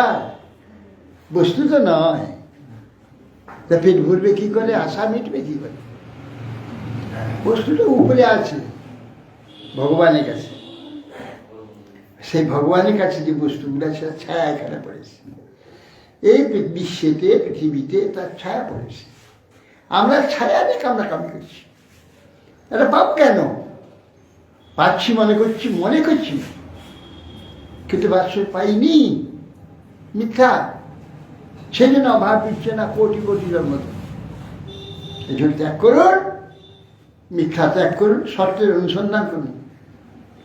বস্তু তো নয়। তা পেট ভরবে কি করে, আশা মিটবে কি করে? বস্তুটা উপরে আছে ভগবানের কাছে, সেই ভগবানের কাছে যে বস্তুগুলো আছে ছায়া এখানে পড়েছে, এই বিশ্বেতে পৃথিবীতে তার ছায়া পড়েছে। আমরা ছায়া নিয়ে কামড়াকামড়ি করছি, এটা পাপ কেন? পাচ্ছি মনে করছি, কিন্তু বাস্তবে পাইনি, মিথ্যা। সেই জন্য অভাব দিচ্ছে না কোটি কোটি জন্ম। এই জন্য ত্যাগ করুন, মিথ্যা ত্যাগ করুন, সত্যের অনুসন্ধান করুন,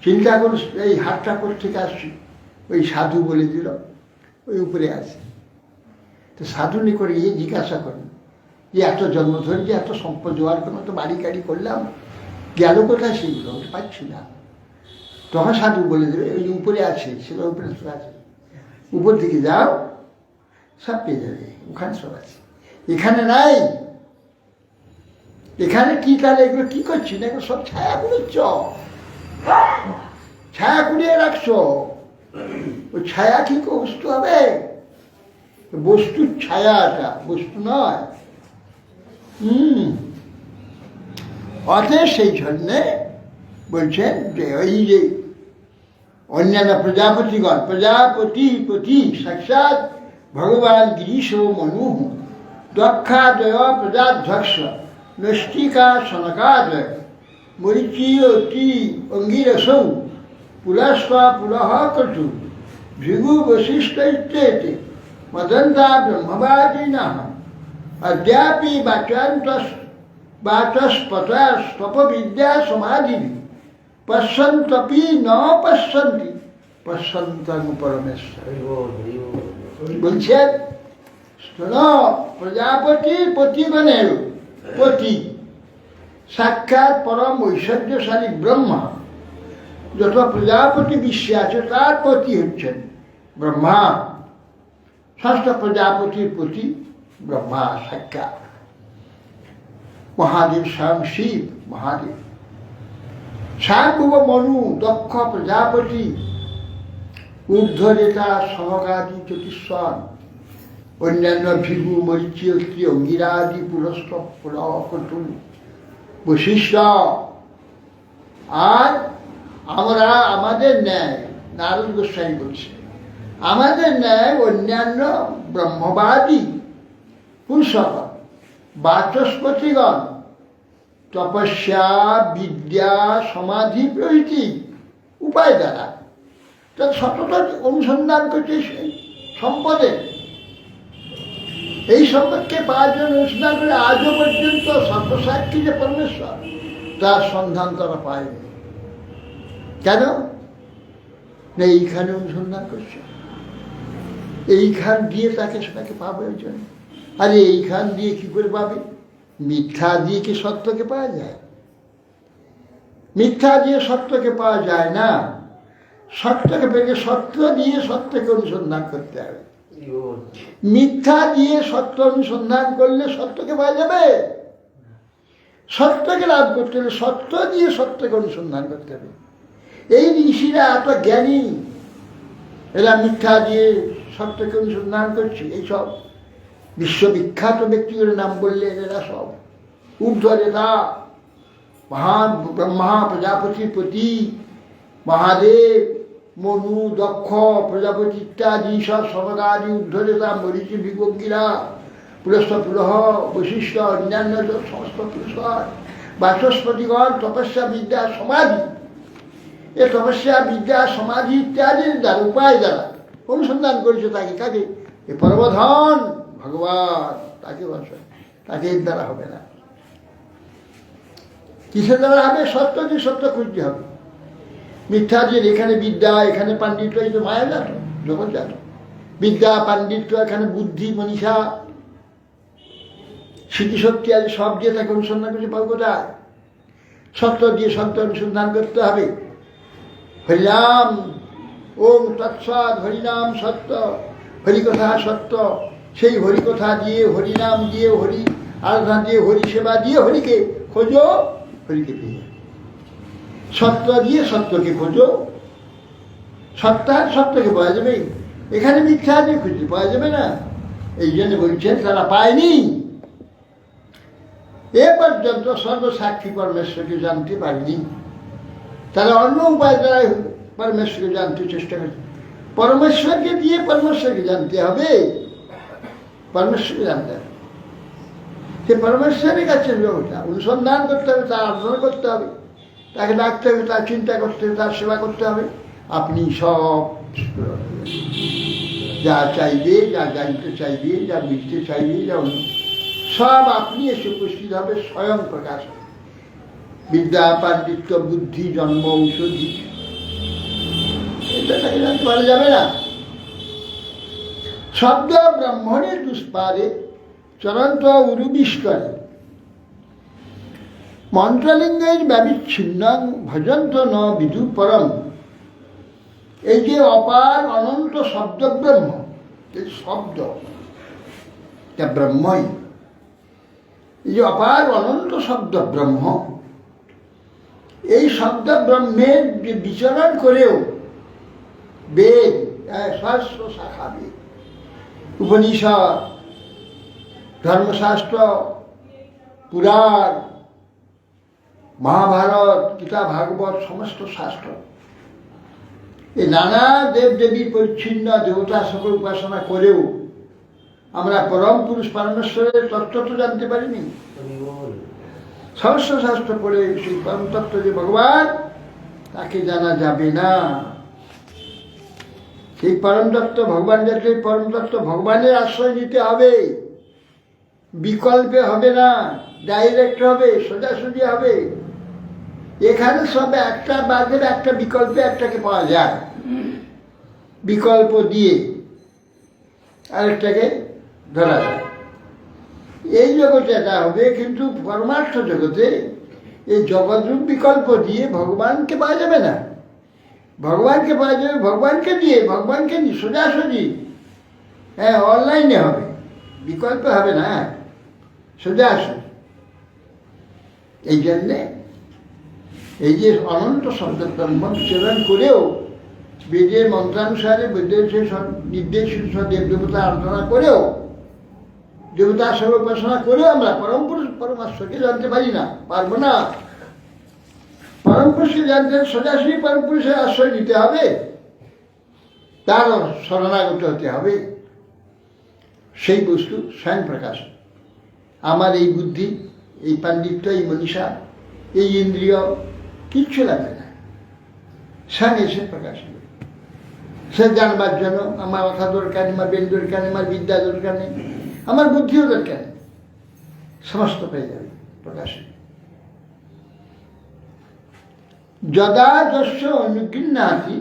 চিন্তা করুন এই হাতটা কোথা থেকে আসছে। ওই সাধু বলে দিল, ওই উপরে আছে। তো সাধুনি করে গিয়ে জিজ্ঞাসা করেন যে এত জন্ম ধরে যে এত সম্পদ জোগাড় করলাম, তো বাড়ি গাড়ি করলাম, গেল কোথায় সেগুলো পাচ্ছি না। তখন সাধু বলে দেবে ওই উপরে আছে, সেটা উপরে সব আছে, উপর দিকে যাও সব পেয়ে যাবে, ওখানে সব আছে, এখানে নাই। এখানে কি তাহলে এগুলো কি করছি না, এগুলো সব ছায়া কুড়িচ্ছ, ছায়া কুড়িয়ে রাখছো। ওই ছায়া কি বস্তু হবে? বস্তুর ছায়াটা বস্তু নয়। অতএব সেই জন্যে বলছেন যে ওই যে অন্যান্য প্রজাপতিগণ, প্রজাপতি সাক্ষাৎ ভগবান গিরিশ মনু দক্ষাদয় প্রজাধ্যক্ষ নষ্টিকা সনকাদয় মরিচি অতি অঙ্গিরসৌ পুলস্বা পুলহ কটু ভৃগু বশিষ্ঠ ইত্যেতে মদন্তা ব্রহ্মবাদিনঃ অদ্যাপি বাচস্পতস্তপবিদ্যা সমাধি পশ্যন্তপি ন পশ্যন্তি পশ্যন্তং পরমেশ্বর। বলছেন শোনো, প্রজাপতি পতিগণের পতি সাক্ষাৎ পরম ঐশ্বর্যশালী ব্রহ্মা, যত প্রজাপতি বিশ্বে আছে তার পতি হচ্ছেন ব্রহ্মা। ষষ্ঠ প্রজাপতির পতি ব্রহ্মা সাক্ষাৎ মহাদেব, স্বয়ং শিব মহাদেব। স্বয়ংভুব মনু দক্ষ প্রজাপতি ঊর্ধ্বরেতা সহগাদি চতুষ্বর অন্যান্য ভৃগু মরিচি অত্রি অঙ্গিরাদি পুরস্ক পুলকটু বশিষ্ঠ। আর আমরা আমাদের ন্যায়, নারদ গোস্বামী বলছে, আমাদের ন্যায় অন্যান্য ব্রহ্মবাদী পুরুষগণ বাচস্পতিগণ তপস্যা বিদ্যা সমাধি প্রভৃতি উপায় দ্বারা তার সতত অনুসন্ধান করছে সেই সম্পদে। এই সম্পদকে পাওয়ার জন্য অনুসন্ধান করে আজও পর্যন্ত সর্বসাক্ষী যে পরমেশ্বর, তার সন্ধান তারা পায়নি। কেন না? এইখানে অনুসন্ধান করছে, এইখান দিয়ে তাকে সেটাকে পাবে ওই জন্য। আরে এইখান দিয়ে কি করে পাবে? মিথ্যা দিয়ে কি সত্যকে পাওয়া যায়? মিথ্যা দিয়ে সত্যকে পাওয়া যায় না। সত্যকে পেলে সত্য দিয়ে সত্যকে অনুসন্ধান করতে হবে। মিথ্যা দিয়ে সত্য অনুসন্ধান করলে সত্যকে পাওয়া যাবে? সত্যকে লাভ করতে হলে সত্য দিয়ে সত্যকে অনুসন্ধান করতে হবে। এই ঋষিরা এত জ্ঞানী, এরা মিথ্যা দিয়ে সত্যকে অনুসন্ধান করছে। এইসব বিশ্ববিখ্যাত ব্যক্তিগুলোর নাম বললে এরা সব ঊর্ধ্বরেতা, মহান ব্রহ্মা প্রজাপতির পতি মহাদেব, মনু দক্ষ প্রজাপতি ইত্যাদি সব সমগাদি ঊর্ধ্বরেতা মরিচি ভৃগঙ্গিরা পুলস্ত পুলহ বশিষ্ঠ অন্যান্য সমস্ত পুরুষগণ বাচস্পতিগণ তপস্যা বিদ্যা সমাধি, এ তপস্যা বিদ্যা সমাধি ইত্যাদির দ্বারা উপায় দ্বারা অনুসন্ধান করেছে তাকে। কাকে? এ পরমধন ভগবান, তাকে বসে, তাকে এর দ্বারা হবে না। কিসের দ্বারা হবে? সত্য দিয়ে সত্য খুঁজতে হবে। মিথ্যা দিয়ে এখানে বিদ্যা, এখানে পাণ্ডিত্য, এই তো মায়া জাত, জগৎ জাত। বিদ্যা পাণ্ডিত্য, এখানে বুদ্ধি মনীষা স্মৃতিশক্তি আদি সব দিয়ে তাকে অনুসন্ধান করছে। পাবো কোথায়? সত্য দিয়ে সত্য অনুসন্ধান করতে হবে। হরিনাম ওম তৎসৎ, হরিনাম সত্য, হরিকথা সত্য। সেই হরিকথা দিয়ে, হরিনাম দিয়ে, হরি আরাধনা দিয়ে, হরি সেবা দিয়ে হরিকে খোঁজো, হরিকে পেয়ে যাবে। সত্য দিয়ে সত্যকে খোঁজো, সত্যার সত্যকে পাওয়া যাবে। এখানে মিথ্যা দিয়ে খুঁজতে পাওয়া যাবে না। এই জন্য বলছেন তারা পায়নি। এ পর্যন্ত সর্বসাক্ষী পরমেশ্বরকে জানতে পারেনি। তারা অন্য উপায় দ্বারা পরমেশ্বরকে জানতে চেষ্টা করছে। পরমেশ্বরকে দিয়ে পরমেশ্বরকে জানতে হবে, পরমেশ্বরকে জানতে হবে। সে পরমেশ্বরের কাছে ওটা অনুসন্ধান করতে হবে, তার আরাধনা করতে হবে, তাকে ডাকতে হবে, তার চিন্তা করতে হবে, তার সেবা করতে হবে। আপনি সব যা চাইবে, যা জানতে চাইবে, যা বুঝতে চাইবে, যা সব আপনি এসে উপস্থিত হবে স্বয়ং প্রকাশ। বিদ্যা পাণ্ডিত্য বুদ্ধি জন্ম ঔষধি, এটা তাকে জানতে পারা যাবে না। শব্দ ব্রহ্মণে দুষ্পারে চরন্ত উরুবিষ্করে মন্ত্রলিঙ্গের ব্যবিচ্ছিন্ন ভজন্ত ন বিদু পরম। এই যে অপার অনন্ত শব্দ ব্রহ্ম, এই শব্দ এটা ব্রহ্মই, এই যে অপার অনন্ত শব্দ ব্রহ্ম, এই শব্দ ব্রহ্মের যে বিচরণ করেও বেদ, সহস্র শাখা বেদ, উপনিষদ, ধর্মশাস্ত্র, পুরাণ, মহাভারত, গীতা, ভাগবত, সমস্ত শাস্ত্র, এই নানা দেব দেবীর পরিচ্ছিন্ন দেবতা সকল উপাসনা করেও আমরা পরম পুরুষ পরমেশ্বরের তত্ত্ব তো জানতে পারিনি। সমস্ত শাস্ত্র পড়ে সেই পরম তত্ত্ব যে ভগবান, তাকে জানা যাবে না। সেই পরম তত্ত্ব ভগবান, যাতে পরম তত্ত্ব ভগবানের আশ্রয় নিতে হবে, বিকল্পে হবে না, ডাইরেক্ট হবে, সোজাসুজি হবে। এখানে সব একটা বাদের একটা বিকল্পে একটাকে পাওয়া যায়, বিকল্প দিয়ে আরেকটাকে ধরা যায়। এই জগতে এটা হবে, কিন্তু পরমার্থ জগতে এই জগৎরূপ বিকল্প দিয়ে ভগবানকে পাওয়া যাবে না। ভগবানকে পাওয়া যাবে ভগবানকে দিয়ে, ভগবানকে সোজাসুজি, হ্যাঁ, অনলাইনে হবে, বিকল্প হবে না, সোজাসুজি। এই জন্যে এই যে অনন্ত শব্দ ব্রহ্ম বিচরণ করেও বেদের মন্ত্রানুসারে, বেদের সেই নির্দেশ দেব দেবতা আরাধনা করেও, দেবতা সব উপাসনা করেও আমরা পরম পুরুষ পরমেশ্বরকে জানতে পারি না, পারবো না। পরম পুরুষকে জানতে সোজাসুজি পরম পুরুষের আশ্রয় নিতে হবে, তার শরণাগত হতে হবে। সেই বস্তু স্বয়ং প্রকাশ। আমার এই বুদ্ধি, এই পাণ্ডিত্য, এই মনীষা, এই ইন্দ্রিয় কিচ্ছু লাগবে না, স্বয়ং এসে প্রকাশ হবে। সে জানবার জন্য আমার কথা দরকার নেই, আমার বেন দরকার নেই, আমার বিদ্যা দরকার নেই, আমার বুদ্ধিও দরকার নেই, সমস্ত পেয়ে যাবে প্রকাশ। যদা যস্য অনুগৃহ্ণাতি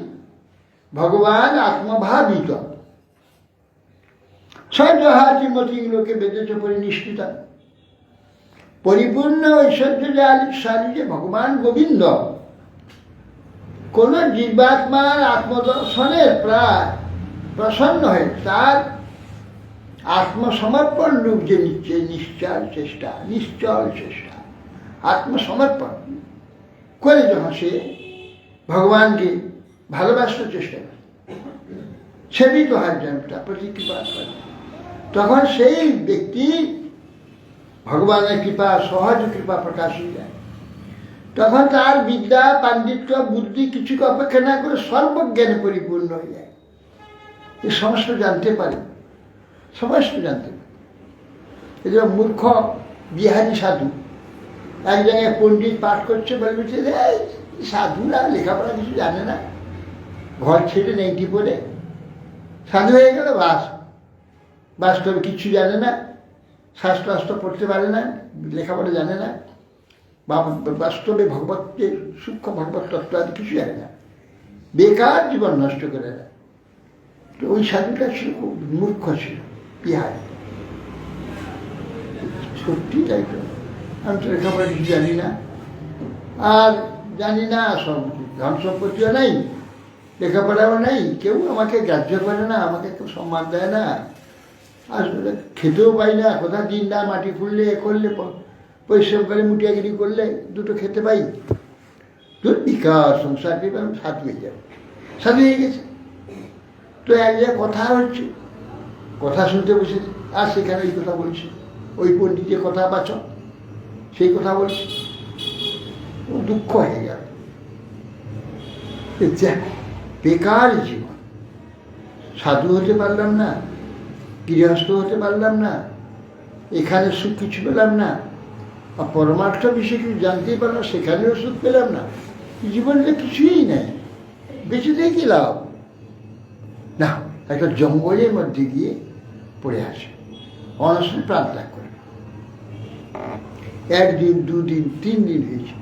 ভগবান আত্মভাবিত সজহাতি মতি লোকে বেদেশ পরিনিষ্ঠিত। পরিপূর্ণ ঐশ্বর্যশালী যে ভগবান গোবিন্দ কোন জীবাত্মার আত্মদর্শনের প্রায় প্রসন্ন হয়ে তার আত্মসমর্পণ রূপ যে নিশ্চল চেষ্টা আত্মসমর্পণ করে যখন সে ভগবানকে ভালোবাসতে চেষ্টা করে, সেবিত হার জনটা প্রতিকৃপা করে, তখন সেই ব্যক্তি ভগবানের কৃপা, সহজ কৃপা প্রকাশ হয়ে যায়। তখন তার বিদ্যা, পাণ্ডিত্য, বুদ্ধি কিছুকে অপেক্ষা না করে সর্বজ্ঞানে পরিপূর্ণ হয়ে যায়। এই সমস্ত জানতে পারে, সমস্ত জানতে পারে। এই যে মূর্খ বিহারী সাধু এক জায়গায় পণ্ডিত পাঠ করছে, বলবে যে সাধুরা লেখাপড়া কিছু জানে না, ঘর ছেড়ে নেংটি পরে সাধু হয়ে গেল, বাস্তবে কিছু জানে না, শাস্ত্র পড়তে পারে না, লেখাপড়া জানে না, বাস্তবে ভগবতের সূক্ষ্ম ভগবত তত্ত্ব আদি কিছু জানে না, বেকার জীবন নষ্ট করে দেয়। তো ওই সাধুটা ছিল খুব মূর্খ, ছিল বিহারী। সত্যি তাই তো, আমি তো লেখাপড়া কিছু জানি না, আর জানি না, সব ধন সম্পত্তিও নেই, লেখাপড়াও নেই, কেউ আমাকে গ্রাহ্য করে না, আমাকে কেউ সম্মান দেয় না, আসলে খেতেও পাই না, কোথাও দিন না মাটি খুললে করলে পরিশ্রম করে মুটিয়াগিরি করলে দুটো খেতে পাই, বিকাশ সংসার সাধু হয়ে যাবে, সাধু হয়ে গেছে। তো এক জায়গায় কথা হচ্ছে, কথা শুনতে বসেছে, আর সেখানে এই কথা বলছে, ওই পণ্ডিতের কথা বাঁচ, সেই কথা বলছে, দুঃখ হয়ে গেল। বেকার জীবন, সাধু হতে পারলাম না, গৃহস্থ হতে পারলাম না, এখানে সুখ কিছু পেলাম না, আর পরমার্থ বিষয়ে কিছু জানতেই পারলাম, সেখানেও সুখ পেলাম না, জীবনে কিছুই নেই, বেঁচে থেকে কি লাভ? না, একটা জঙ্গলের মধ্যে গিয়ে পড়ে আসে, অনশনে প্রাণ ত্যাগ করে। একদিন, দুদিন, 3 দিন হয়েছে,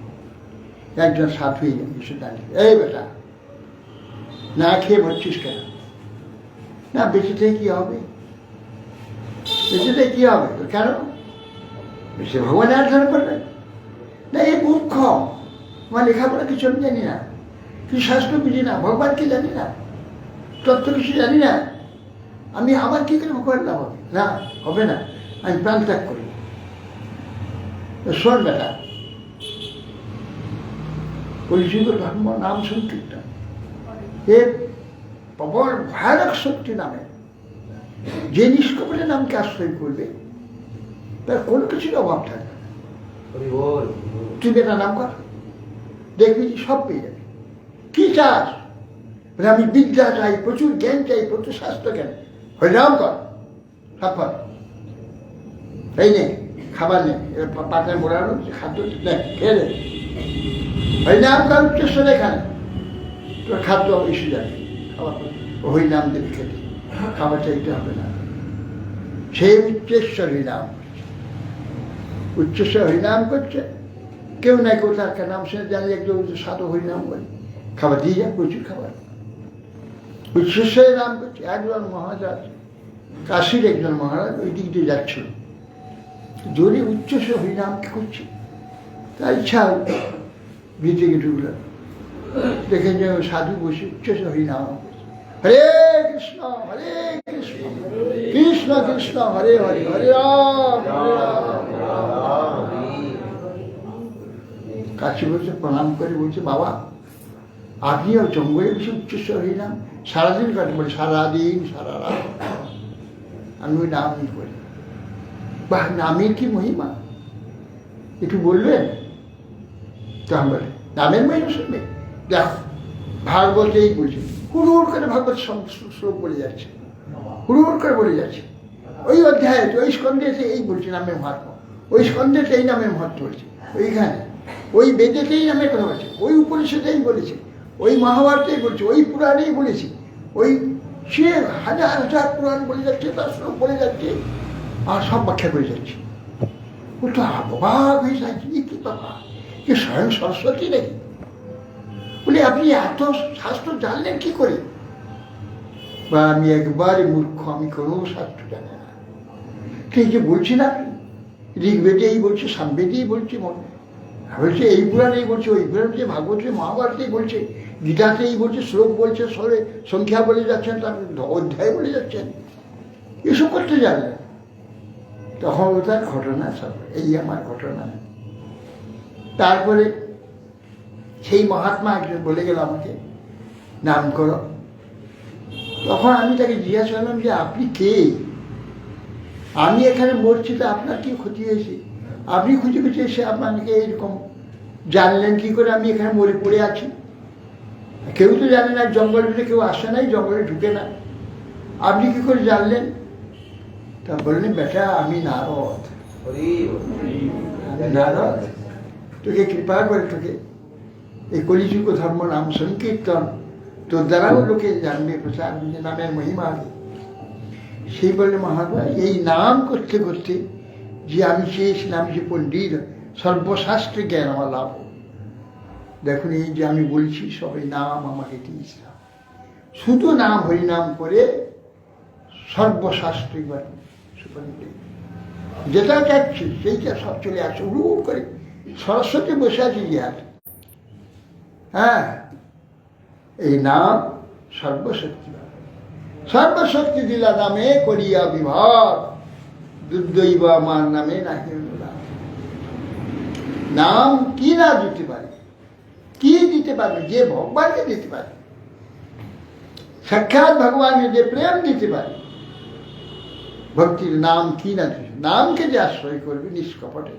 একজন সাধু হয়ে যাবে, এসে দাঁড়িয়ে, এই বেটা না খেয়ে মরছিস কেন? না, বেঁচে থেকে কি হবে? এটাতে কি হবে? কেন সে ভগবানের আরাধনা করবে না? এই মূর্খ, আমার লেখাপড়া কিছু আমি জানি না, কিছু শাস্ত্র বুঝি না, ভগবানকে জানি না, তত্ত্ব কিছু জানি না, আমি আমার কি করে ভগবান লাভ হবে? না, হবে না, আমি প্রাণ ত্যাগ করি। শোন বেটা, কলিযুগ ধর্ম নাম সংকীর্তন এর প্রবল ভয়ানক শক্তি নামে। যে নিষ্কপটের নামকে আশ্রয় করবে তার কোনো কিছুর অভাব থাকবে। তুই বেটা নাম কর, দেখবি সব পেয়ে যাবে। কি চাস? আমি বিদ্যা চাই, প্রচুর জ্ঞান চাই, প্রচুর শাস্ত্র জ্ঞান। হরিনাম কর, সব কর। এই নে খাবার নে, পাতায় মোড়ানো খাদ্য নে, খেয়ে দে। হরিনাম কর উচ্চস্বরে খান, তোর খাদ্য এসে যাবে। খাবার হরিনাম দেবে খেতে, খাবার চাইতে হবে না। সেই উচ্চেশ্বর হরিনাম, উচ্চস্বর হরিনাম করছে। কেউ না কেউ তার নাম শুনে জানে একজন সাধু হরিনাম করে, খাবার দিয়ে যায়, প্রচুর খাবার। উচ্চস্বরে নাম করছে। একজন মহারাজ, কাশীর একজন মহারাজ ওই দিক দিয়ে যাচ্ছিল, জোরে উচ্চস্বর হরিনাম করছে। তার ইচ্ছা ভিতরে ঢুকলো, দেখেন যে সাধু বসে উচ্চস্বর হরিনাম করছে। হরে কৃষ্ণ হরে কৃষ্ণ কৃষ্ণ কৃষ্ণ হরে হরে, হরে রাম হরে রাম। কাশী বসে প্রণাম করে বলছে, বাবা আপনিও জঙ্গলে বসে উচ্চস্বর হরিনাম সারাদিন কাটে? বলে সারাদিন সারা রাত আমি ওই নামই করি। বাহ, নামের কি মহিমা একটু বলবেন? তখন বলে নামের মহিমা শুনবে। দেখো ভাগবতে এই বলছে, হুড় করে ভাগবত শ্লোক বলে যাচ্ছে, হুড় করে বলে যাচ্ছে। ওই অধ্যায়ে ওই স্কন্ধেতে এই বলছে নামের মহাত্মা, ওই স্কন্ধেতে এই নামের মহত্ব বলছে, ওইখানে ওই বেদেতেই নামের কথা বলছে, ওই উপনিষদেই বলেছে, ওই মহাভারতেই বলছে, ওই পুরাণেই বলেছে, ওই সে হাজার হাজার পুরাণ বলে যাচ্ছে, তার শ্লোক বলে যাচ্ছে, আর সব ব্যাখ্যা করে যাচ্ছে। ও তো অবাক হয়ে যাচ্ছে, কি বাবা, কি স্বয়ং সরস্বতী নাকি? বলে আপনি এত শাস্ত্র জানলেন কি করে? বা আমি একবারে মূর্খ, আমি কোনো শাস্ত্র জানি না। ঠিক যে বলছি না, ঋগ্বেদেই বলছে, সামবেদেই বলছে, বলছে এই পুরাণেই বলছে, ওই পুরাণে ভাগবতে মহাভারতেই বলছে, গীতাতেই বলছে, শ্লোক বলছে, সরে সংখ্যা বলে যাচ্ছেন, তার অধ্যায় বলে যাচ্ছেন, এসব করতে জানলেন। তখন তার ঘটনা সব, এই আমার ঘটনা। তারপরে সেই মহাত্মা একজন বলে গেল আমাকে নাম করো। তখন আমি তাকে জিজ্ঞাসা করলাম যে আপনি কে? আমি এখানে মরছি, তো আপনার কি ক্ষতি হয়েছে? আপনি খুঁজে খুঁজে এসে আপনাকে এইরকম জানলেন কি করে আমি এখানে মরে পড়ে আছি? কেউ তো জানে না, জঙ্গলের ভিতরে কেউ আসে নাই, জঙ্গলে ঢুকে না, আপনি কি করে জানলেন? তা বললেন, বেটা আমি নারদ, নারদ তোকে কৃপা করে তোকে এই কলিযুগ ধর্ম নাম সংকীর্তন তোর দ্বারাও লোকে জানবে, প্রচার নামের মহিমা। সেই বললে মহাত্মা এই নাম করতে করতে যে আমি চেয়েছিলাম যে পণ্ডিত সর্বশাস্ত্রে জ্ঞান আমার লাভ। দেখুন এই যে আমি বলছি সবাই নাম আমাকে দিয়েছিলাম, শুধু নাম হরিনাম করে সর্বশাস্ত্রিক যেটা চাচ্ছি সেইটা সব চলে আসে উড় করে। সরস্বতী বসে আছে ইহার, হ্যাঁ এই নাম সর্বশক্তি, সর্বশক্তি দিলা নামে করিয়া বিভাগ, দুর্দৈব আমার নামে নাহি। নাম কি না দিতে পারে, কি দিতে পারবে? যে ভগবানকে দিতে পারে, সাক্ষাৎ ভগবানের যে প্রেম দিতে পারে, ভক্তির নাম কি না দিতে, নামকে যে আশ্রয় করবে নিষ্কপটে,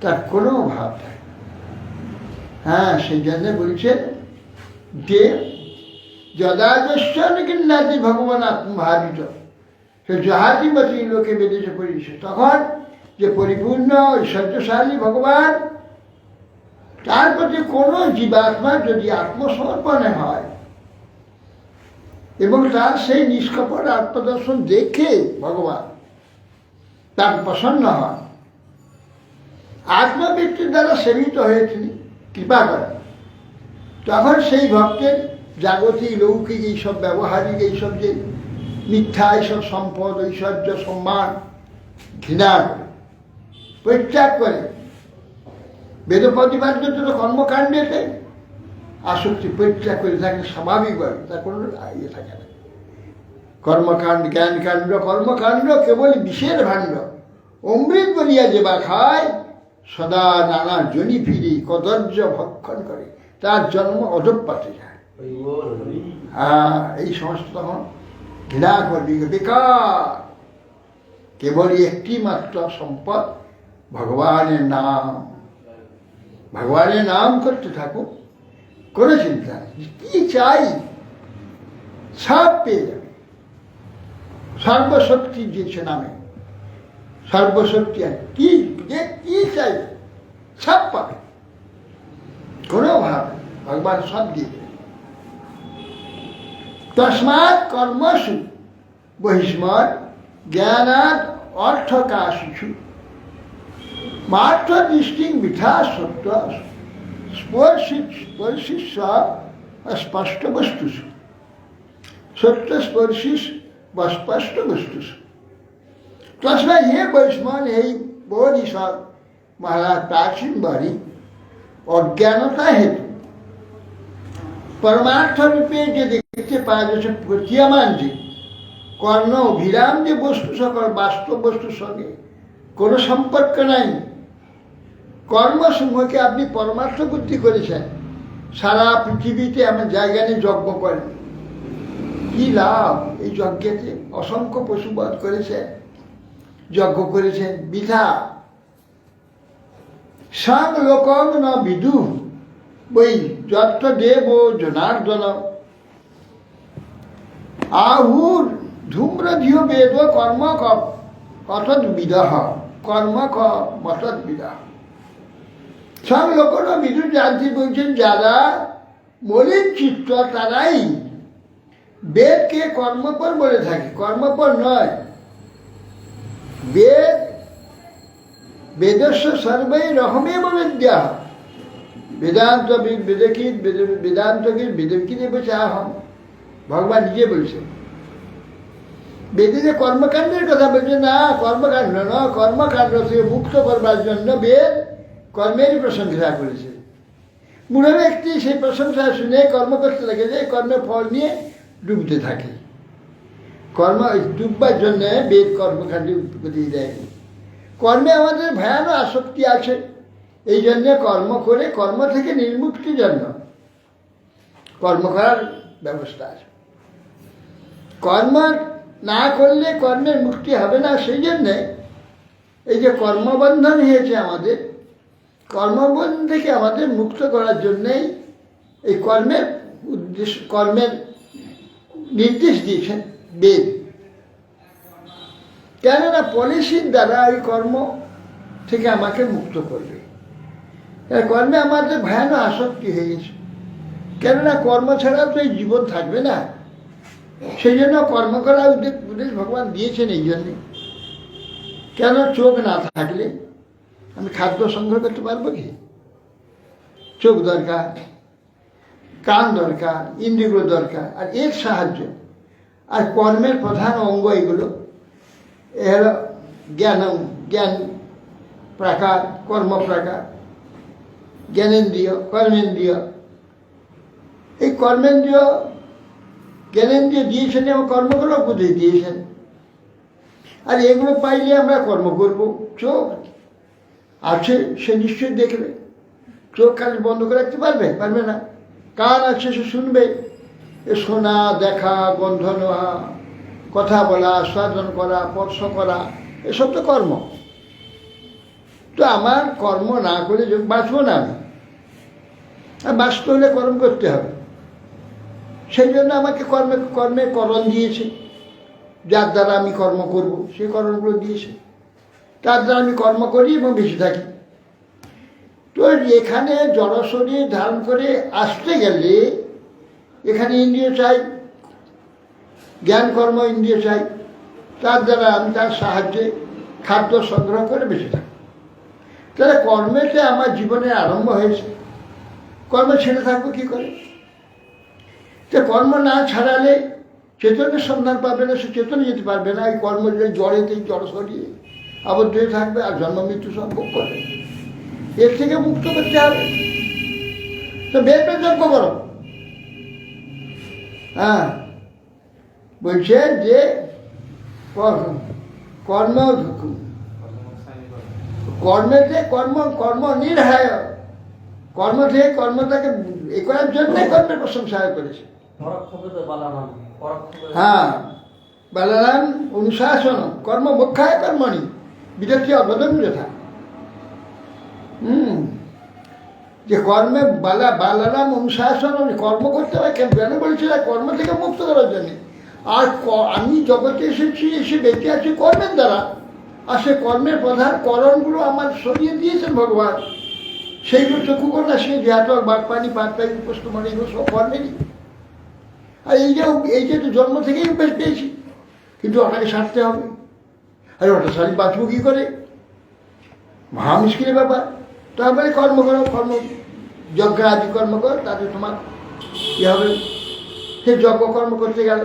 তার কোনো অভাব থাকে। হ্যাঁ, সেই জন্য বলছেন যে যদাযশ্বর কিন্নাতি ভগবান আত্মভাবিত, সে যাহাতি মতি লোকে বেদেশে পরিছে। তখন যে পরিপূর্ণ ঐশ্বর্যশালী ভগবান, তার প্রতি কোনো জীবাত্মা যদি আত্মসমর্পণে হয় এবং তার সেই নিষ্কপট আত্মদর্শন দেখে ভগবান তার প্রসন্ন হন, আত্মবৃত্তির দ্বারা সেবিত হয়ে তিনি কৃপা করেন, তখন সেই ভক্তের জাগতিক লৌকিক এইসব ব্যবহারিক এইসব যে মিথ্যা এইসব সম্পদ ঐশ্বর্য সম্মান ঘৃণা করে, পরিত্যাগ করে। বেদ প্রতিপাদ্য তো কর্মকাণ্ডেতে আসক্তি পরিত্যাগ করে থাকে স্বাভাবিকভাবে, তার কোনো ইয়ে থাকে না। কর্মকাণ্ড জ্ঞানকাণ্ড কর্মকাণ্ড কেবল বিষের ভাণ্ড, অমৃত বলিয়া যে বা খায়, সদা নানা জনি ফিরি কদর্য ভক্ষণ করে, তার জন্ম অধঃপাতে যায়। এই সমস্ত তখন ঘৃণা করবি, বেকার। কেবল একটি মাত্র সম্পদ ভগবানের নাম। ভগবানের নাম করতে থাকুক, কোনো চিন্তা নেই। কি চাই সব পেয়ে যাবে। সর্বশক্তি দিয়েছে নামে, সর্বশক্তি আছে। কি যে কি চাই সব পাবে, কোনো ভাব ভগবান সব দিয়ে দেবে। তস্মাৎ কর্মসু বহিষ্মৎ জ্ঞানাৎ অর্থকাশিষু মাত্র দৃষ্টি মিঠা সত্য স্পর্শিস্ব স্পষ্ট বস্তুষু সত্য স্পর্শিস স্পষ্ট বস্তুষু। তস্মাৎ হে বৈষ্ণব, এই বোধিসৎ মহারাজ প্রাচীন বাড়ি অজ্ঞানতা হেতু পরমার্থ রূপে যে দেখতে পাওয়া যাচ্ছে প্রতীয়মান যে কর্ণ অভিরাম যে বস্তু সকল বাস্তব বস্তুর সঙ্গে কোনো সম্পর্ক নাই। কর্মসমূহকে আপনি পরমার্থ বুদ্ধি করেছেন, সারা পৃথিবীতে আমার জায়গা নিয়ে যজ্ঞ করেন, কি লাভ? এই যজ্ঞেতে অসংখ্য পশুবধ করেছেন, যজ্ঞ করেছেন বৃথা। সাং লোকং ন বিদু বৈ যত্র দেব জনার্দন আহুর ধূম্রধিও বেদ কর্ম কতদ্বিদঃ কর্ম মতদ্বিদঃ। সব লোকেরা বিদুর জানতে বলছেন, যারা মলিন চিত্ত তারাই বেদকে কর্মপর বলে থাকে, কর্মপর নয়। বেদ বেদস্য সর্বৈ রহমেব বিদ্যা বেদান্ত বেদকিত বেদান্তকে বেদকিতে চাহম। ভগবান নিজে বলছেন, বেদে যে কর্মকাণ্ডের কথা বলছে না, কর্মকাণ্ড নয়, কর্মকাণ্ড থেকে মুক্ত করবার জন্য বেদ কর্মেরই প্রশংসা করেছে। মূঢ় ব্যক্তি সেই প্রশংসা শুনে কর্ম করতে লাগে, যে কর্মের ফল নিয়ে ডুবতে থাকে। কর্ম ডুববার জন্য বেদ কর্মকাণ্ডে উৎপত্তি দেয়নি। কর্মে আমাদের ভয়ানক আসক্তি আছে, এই জন্যে কর্ম করে কর্ম থেকে নির্মুক্তির জন্য কর্ম করার ব্যবস্থা আছে। কর্ম না করলে কর্মের মুক্তি হবে না, সেই জন্যে এই যে কর্মবন্ধন হয়েছে আমাদের, কর্মবন্ধন থেকে আমাদের মুক্ত করার জন্যেই এই কর্মের উদ্দেশ্য, কর্মের নির্দেশ দিয়েছেন বেদ। কেননা পলিসির দ্বারা ওই কর্ম থেকে আমাকে মুক্ত করবে। কর্মে আমাদের ভয়ানক আসক্তি হয়ে গেছে, কেননা কর্ম ছাড়া তো এই জীবন থাকবে না। সেই জন্য কর্ম করার উদ্দেশ ভগবান দিয়েছেন এই জন্যে। কেন চোখ না থাকলে আমি খাদ্য সংগ্রহ করতে পারবো কি? চোখ দরকার, কান দরকার, ইন্দ্রিয়গুলো দরকার, আর এর সাহায্য। আর কর্মের প্রধান অঙ্গ এগুলো, এ হলো জ্ঞান প্রাকার, কর্ম প্রাকার, জ্ঞানেন্দ্রিয়, কর্মেন্দ্রিয়। এই কর্মেন্দ্রিয় জ্ঞানেন্দ্রিয় দিয়েছেন এবং কর্মগুলো বুঝে দিয়েছেন। আর এগুলো পাইলে আমরা কর্ম করব। চোখ আছে, সে নিশ্চয়ই দেখবে। চোখ কাজ বন্ধ করে রাখতে পারবে? পারবে না। কান আছে, সে শুনবে। এ শোনা, দেখা, গন্ধ নেওয়া, কথা বলা, আস্বাদন করা, স্পর্শ করা, এসব তো কর্ম। তো আমার কর্ম না করে বাঁচবো না আমি। আর বাঁচতে হলে কর্ম করতে হবে। সেই জন্য আমাকে কর্মের করণ দিয়েছে, যার দ্বারা আমি কর্ম করব, সেই করণগুলো দিয়েছে। তার দ্বারা আমি কর্ম করি এবং বেঁচে থাকি। তো এখানে জড় শরীর ধারণ করে আসতে গেলে এখানে ইন্দ্রিয় চাই, জ্ঞান কর্ম ইন্দ্রিয় চাই। তার দ্বারা আমি তার সাহায্যে খাদ্য সংগ্রহ করে বেঁচে থাকি। তাহলে কর্মেতে আমার জীবনের আরম্ভ হয়েছে, কর্ম ছেড়ে থাকবো কী করে? তো কর্ম না ছাড়ালে চেতনের সন্ধান পাবে না, সে চেতনে যেতে পারবে না। এই কর্ম জড়েতেই জড় শরীরে আবদ্ধ হয়ে থাকবে আর জন্ম মৃত্যু সব ভোগ করবে। এর থেকে মুক্ত করতে হবে, তো বের যজ্ঞ করো। হ্যাঁ, বলছে যে কর্ম কর্মেতে কর্ম নির্হায়, কর্ম থেকে কর্মটাকে এ করার জন্যই কর্মের প্রশংসা করেছে। হ্যাঁ, বালারাম অনুশাসন কর্ম মোক্ষায় কর্মণি বিরতি অবদন যথা। যে কর্মে বালারাম অনুশাসন কর্ম করতে হয় কেন বলছিল? কর্ম থেকে মুক্ত করার জন্য। আর আমি জগতে এসেছি, এসে বেঁচে আছি কর্মের দ্বারা, আর সে কর্মের প্রধান করণগুলো আমার সরিয়ে দিয়েছেন ভগবান। সেইগুলো চক্ষু কন্যা সে ঝাটক বাগপানি পাটপাই উপস্থ মানে এগুলো সব কর্মেরই। আর এই যে তো জন্ম থেকেই অভ্যেস পেয়েছি, কিন্তু ওটাকে সারতে হবে। আর ওটা সারি বাঁচবো কী করে? মহা মুশকিলের ব্যাপার। তারপরে কর্ম করো, যজ্ঞ আদি কর্ম করো, তাতে তোমার কী হবে? সে যজ্ঞ কর্ম করতে গেল,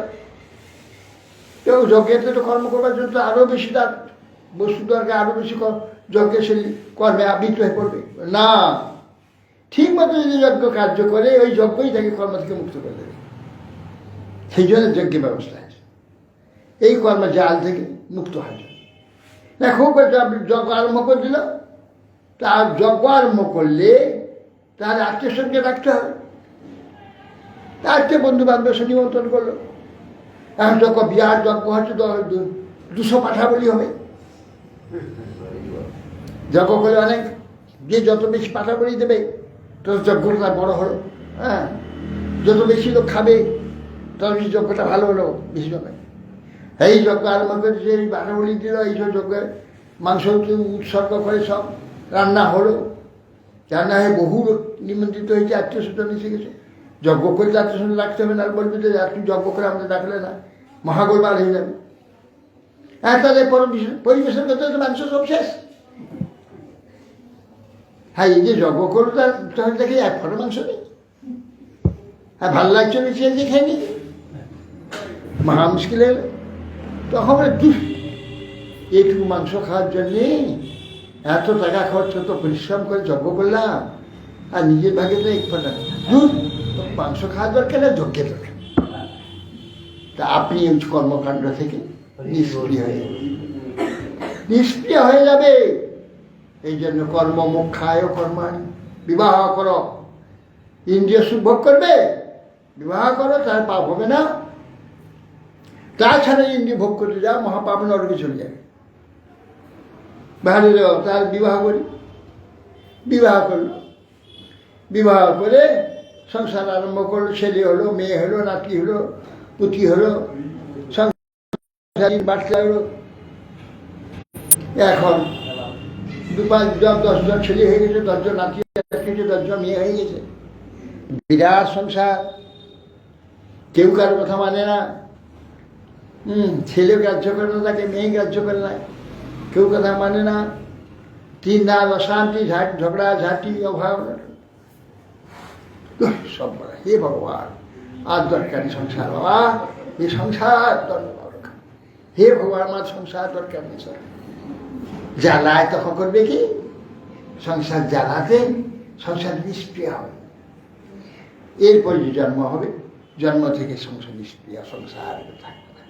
তো যজ্ঞের তো কর্ম করবার জন্য তো আরও বেশি তার বস্তু দরকার, আরও বেশি যজ্ঞে সে কর্মে আবৃত হয়ে পড়বে না। ঠিক মতো যদি যজ্ঞ কার্য করে, ওই যজ্ঞই তাকে কর্ম থেকে মুক্ত করে দেবে। সেই জন্য যজ্ঞের ব্যবস্থা আছে, এই কর্ম জাল থেকে মুক্ত হয়। দেখো যজ্ঞ আরম্ভ করে দিল, তার যজ্ঞ আরম্ভ করলে তার আত্মীয় সঙ্গে রাখতে হবে। আত্মীয় বন্ধু বান্ধব সে নিমন্ত্রণ করলো। এখন যজ্ঞ বিরাট যজ্ঞ হচ্ছে, 200 পাঠাবলি হবে। যজ্ঞ করলে অনেক, যে যত বেশি পাঠাবলি দেবে তত যজ্ঞটা বড় হলো। হ্যাঁ, যত বেশি লোক খাবে তত বেশি যজ্ঞটা ভালো হলো, বেশি লোক। এই যজ্ঞ আরম্ভ করেছে, এই পাঠাবলি দিল, এইসব যজ্ঞে মাংস উৎসর্গ করে সব রান্না হলো। রান্না হয়ে বহু লোক নিমন্ত্রিত হয়েছে, আত্মীয় স্বজন এসে গেছে। যজ্ঞ করে আত্মীয় স্বজন রাখতে হবে না, আর বলবে যে তুই যজ্ঞ করে আমাদের ডাকলে না, মহাগোলমাল হয়ে যাবে। হ্যাঁ, তাদের পরিবেশন করতে হতে মাংস সব শেষ। হ্যাঁ, এই যে যজ্ঞ করো তাহলে দেখি এক ফটো মাংস নেই। হ্যাঁ, ভালো লাগছে বেশি যে খেয়ে নি, মহা মুশকিল হলো। তখন একটু মাংস খাওয়ার জন্যে এত টাকা খরচ, তো পরিশ্রম করে যজ্ঞ করলাম, আর নিজের ভাগে তো এক ফোটা মাংস খাওয়ার দরকার না, যজ্ঞের দরকার। তা আপনি ওই কর্মকাণ্ড থেকে নিষ্ক্রিয় হয়ে যাবে। এই জন্য কর্ম মোক্ষায় কর্মাণি, বিবাহ করো। ইন্দ্রিয় সুখ ভোগ করবে, বিবাহ করো, তার পাপ হবে না। তাছাড়া ইন্দ্রিয় ভোগ করতে যাও, মহাপাপ নরকে চলে যাবে। ভালো তার বিবাহ করি, বিবাহ করলো, বিবাহ করে সংসার আরম্ভ করলো। ছেলে হলো, মেয়ে হলো, নাতি হলো, পুতি হলো, সংসার বাড়তে হলো। এখন 10 জন ছেলে হয়ে গেছে, 10 জন নাতি হয়েছে, 10 জন মেয়ে হয়ে গেছে। বিরাট সংসার, কেউ কারোর কথা মানে না। ছেলে গ্রাহ্য করে না তাকে, মেয়ে গ্রাহ্য করে না, কেউ কথা মানে না। 3 রাত অশান্তি, ঝগড়া ঝাঁটি, অভাব সব বলা। হে ভগবান, আর দরকারি সংসার বাবা, এই সংসার দরকার। হে ভগবান, আমার সংসার দরকার নেই। সব জ্বালায় তখন করবে কি? সংসার জ্বালাতে সংসার নিষ্ক্রিয় হবে। এরপরে যে জন্ম হবে, জন্ম থেকে সংসার নিষ্ক্রিয়, সংসার থাকবে না।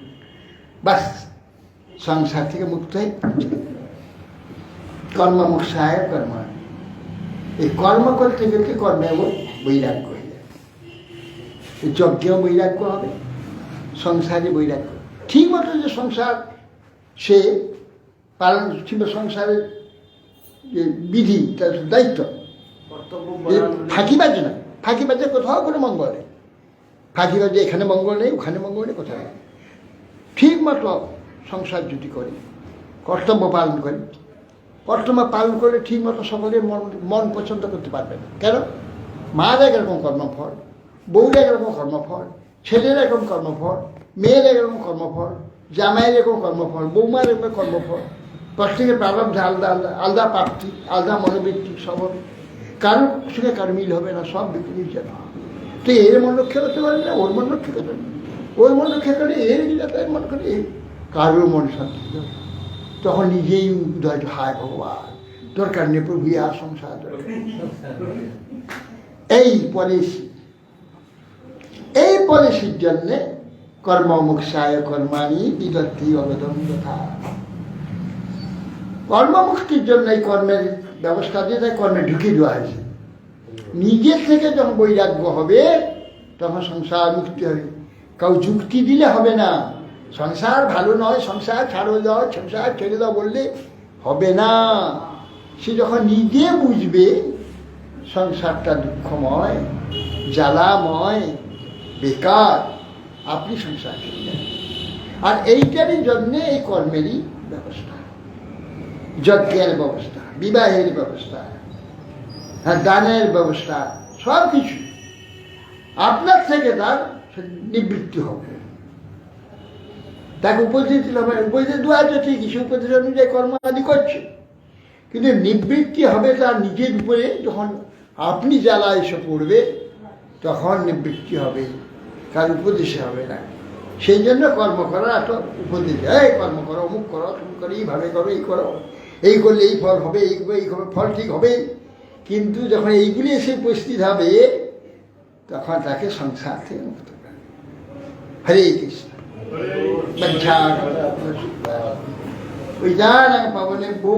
বাস সংসার থেকে মুক্ত হয়ে কর্মমুক্ষায় কর্ম। এই কর্ম করতে গেলে কর্মে বৈরাগ্য হয়ে যাবে। যজ্ঞেও বৈরাগ্য হবে, সংসারে বৈরাগ্য। ঠিক মতো যে সংসার সে পালন, সংসারের যে বিধি, তার দায়িত্ব, ফাঁকিবাজে না। ফাঁকিবাজে কোথাও কোনো মঙ্গল নেই। ফাঁকিবাজে এখানে মঙ্গল নেই, ওখানে মঙ্গল নেই, কোথাও নেই। ঠিক মতো সংসার যদি করে, কর্তব্য পালন করে, কর্তব্য পালন করলে ঠিক মতো সকলের মন পছন্দ করতে পারবে না। কেন? মায়ের একরকম কর্মফল, বউর একরকম কর্মফল, ছেলের এরকম কর্মফল, মেয়ের এরকম কর্মফল, জামাইয়ের এরকম কর্মফল, বৌমার এরকম কর্মফল। প্রত্যেকের প্রারব্ধ আলাদা আলাদা, আলাদা প্রাপ্তি, আলাদা মনোবৃত্তি, সব হবে। কারোর সঙ্গে কারো মিল হবে না, সব বিপরীত যাবে। তো এর মন রক্ষা করতে পারবে না, ওর মন রক্ষা করতে পারবে না, ওর মন রক্ষা করে এর যাতে মন করে, কারোর মন শান্তি হবে। তখন নিজেই উদয়, হায় ভগবান, দরকার নেই প্রভু, আর সংসার এই পলিসি, এই পলিসির জন্যে কর্মমুক্ষায় কর্মাণি বিদত্তি অবদম যথা। কর্মমুক্তির জন্য এই কর্মের ব্যবস্থা দিয়ে তাই কর্মে ঢুকিয়ে দেওয়া হয়েছে। নিজের থেকে যখন বৈরাগ্য হবে তখন সংসার মুক্তি হবে। কাউ যুক্তি দিলে হবে না, সংসার ভালো নয়, সংসার ছাড়ো দাও, সংসার ছেড়ে দাও বললে হবে না। সে যখন নিজে বুঝবে সংসারটা দুঃখময়, জ্বালাময়, বেকার, আপনি সংসার ছেড়ে দেন। আর এইটারই জন্যে এই কর্মেরই ব্যবস্থা, যজ্ঞের ব্যবস্থা, বিবাহের ব্যবস্থা, হ্যাঁ, দানের ব্যবস্থা, সব কিছু আপনার থেকে তার নিবৃত্তি হবে। তাকে উপদেশ দিতে হবে, উপদেশ দেওয়া আছে ঠিকই, সে উপদেশ অনুযায়ী কর্ম আদি করছে, কিন্তু নিবৃত্তি হবে তার নিজের উপরে। যখন আপনি জ্বালা এসে পড়বে তখন নিবৃত্তি হবে, কার উপদেশে হবে না। সেই জন্য কর্ম করার এত উপদেশ, এই কর্ম করো, অমুক করো, তুমি করো, এইভাবে করো, এই করো, এই করলে এই ফল হবে, এই ফল ঠিক হবে। কিন্তু যখন এইগুলি এসে উপস্থিত হবে তখন তাকে সংসার থেকে মুক্ত করে। হরে কৃষ্ণ। ওই যান পাবনে ভো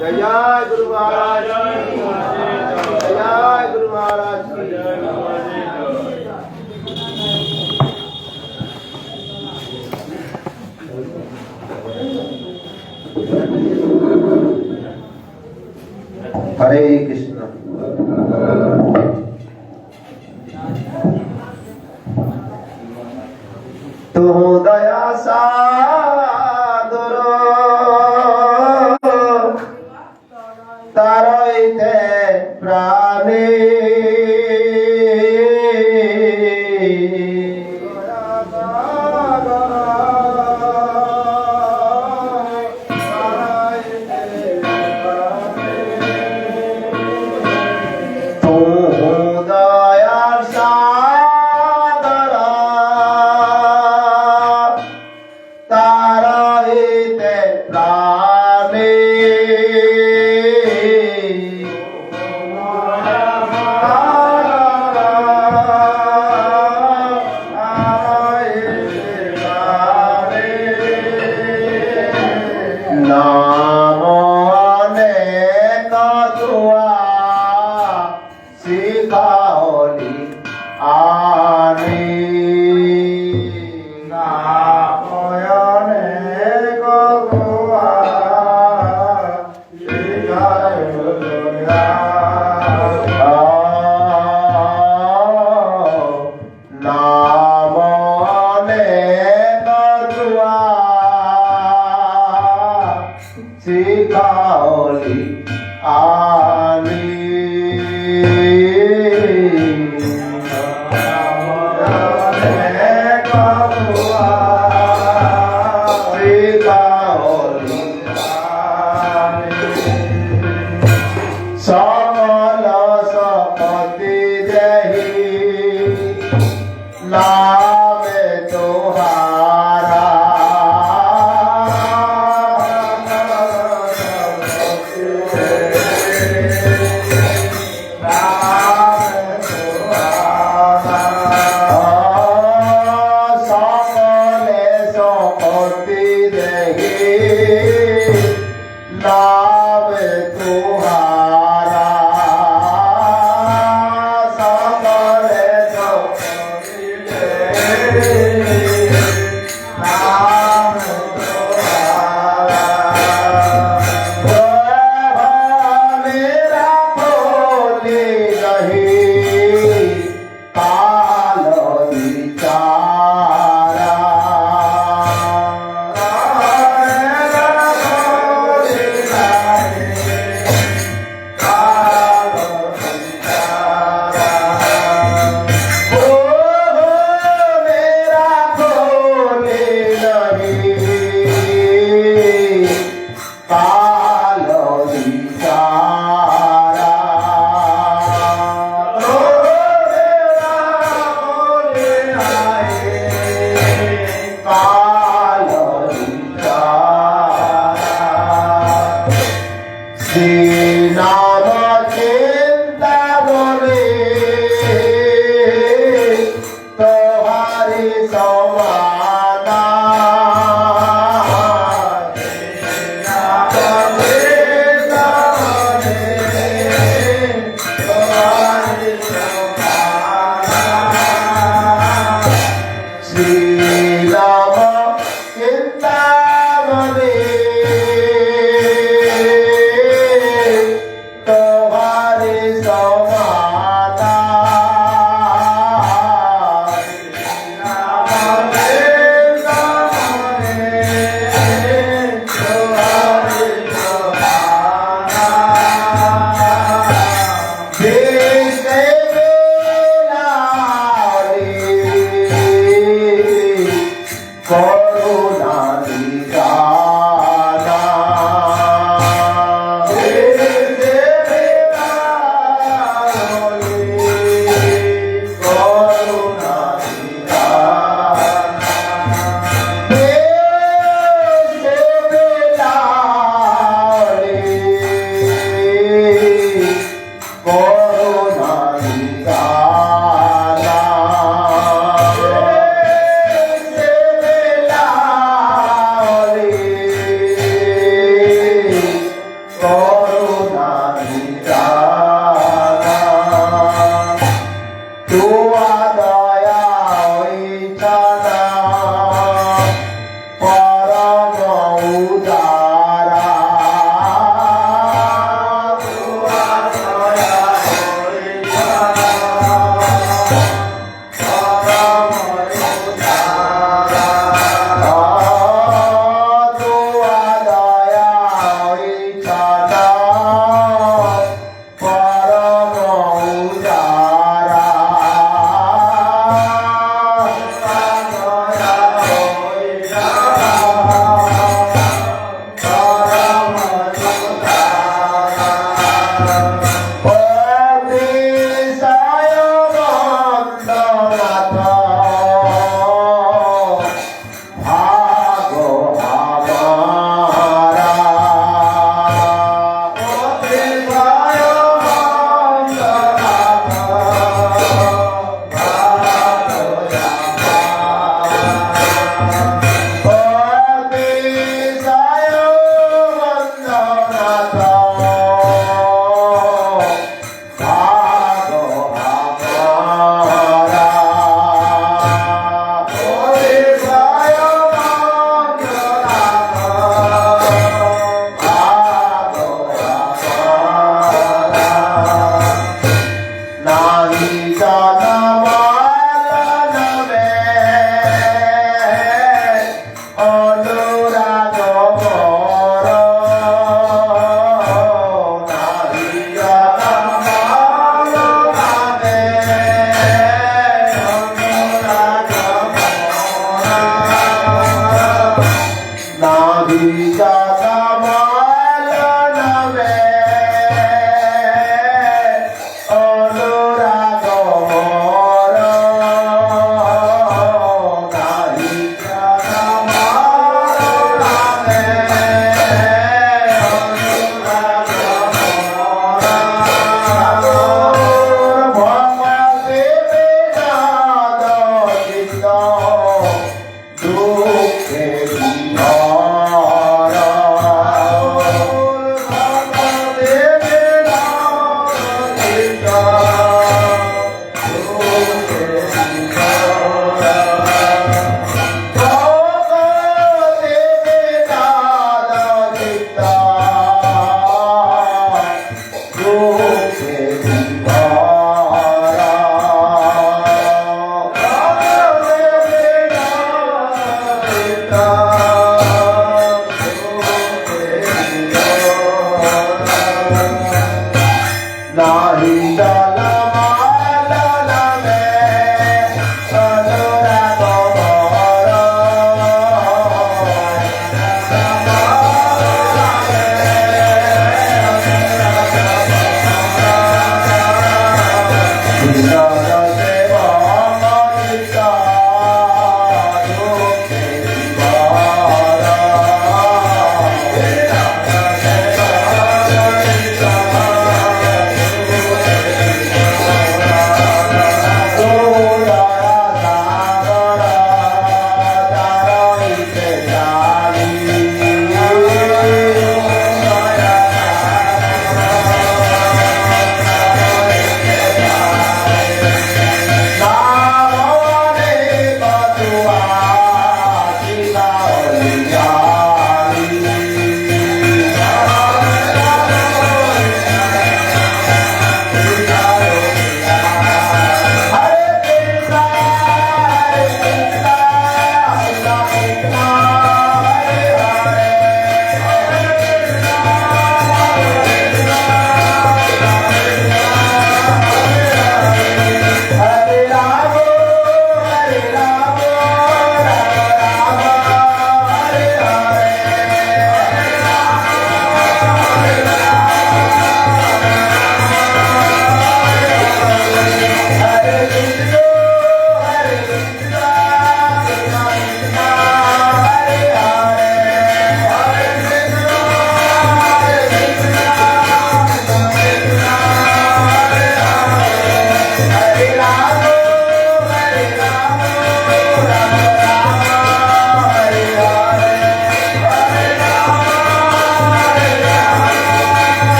जय गुरु महाराज, जय गुरु महाराज। हरे कृष्ण। तू दया सागर तारइते प्राणे Hare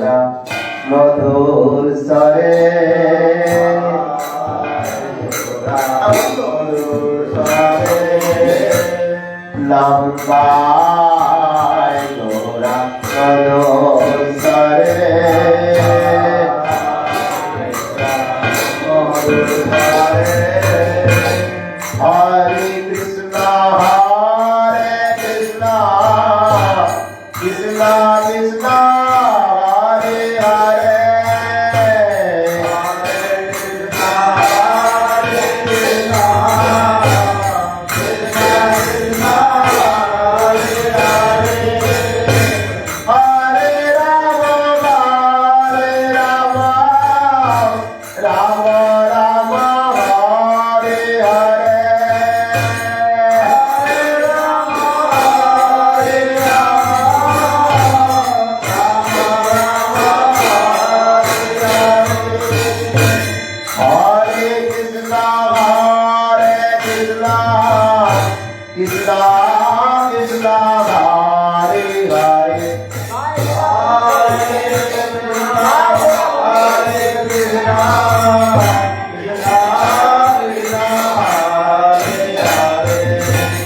গোরা মধুর স্বরে মধুর স্বরে লম্বায় গোরা মধুর স্বরে মধুর স্বরে হরে Krishna Krishna Krishna Hare Hare Krishna Krishna Hare Hare Hare Krishna Hare Krishna Krishna Krishna Hare Hare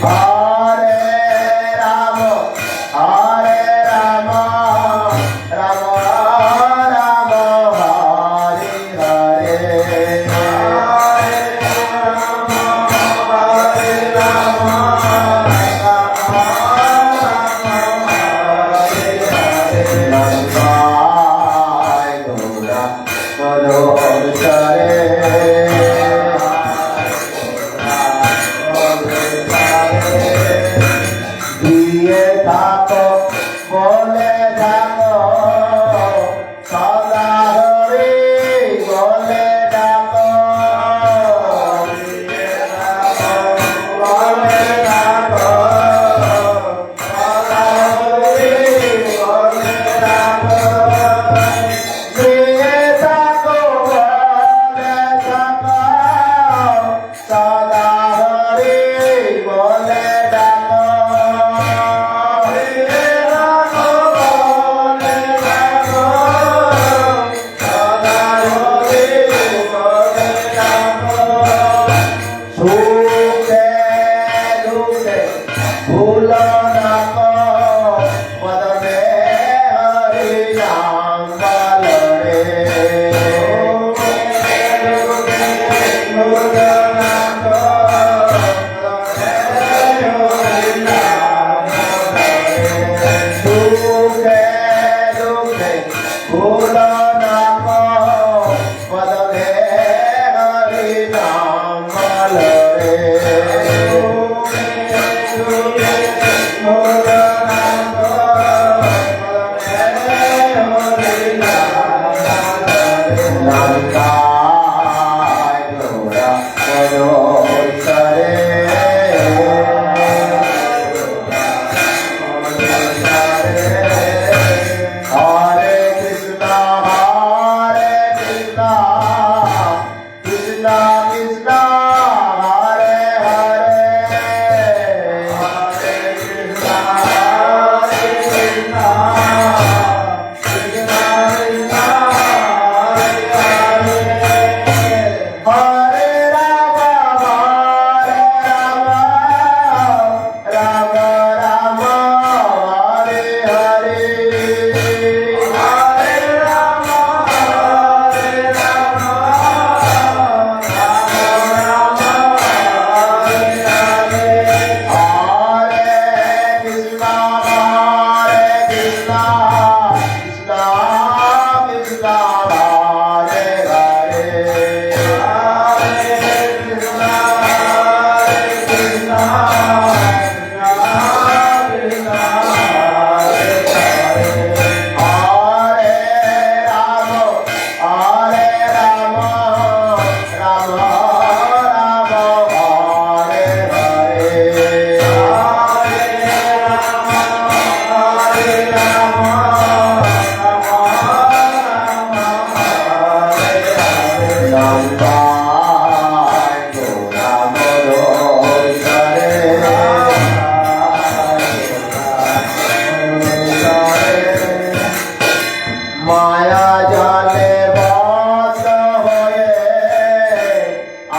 Hare Rama Hare Rama Rama Rama Hare Hare Hare মায়া জালে বদ্ধ হয়ে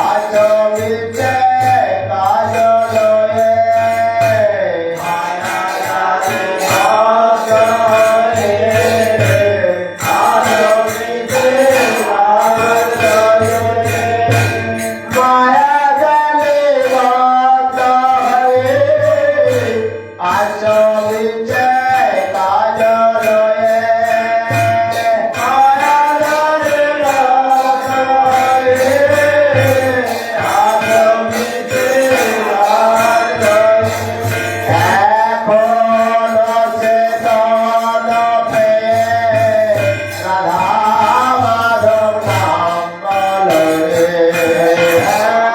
আছো মিলছে কাজলয়ে মায়া জালে বদ্ধ হয়ে আছো মিলছে কাজলয়ে মায়া জালে বদ্ধ হয়ে আছো মিলছে কাজলয়ে মায়া জালে বদ্ধ হয়ে আছো মিলছে কাজলয়ে এখনো চেতন পেয়ে রাধা মাধব নাম বলো রে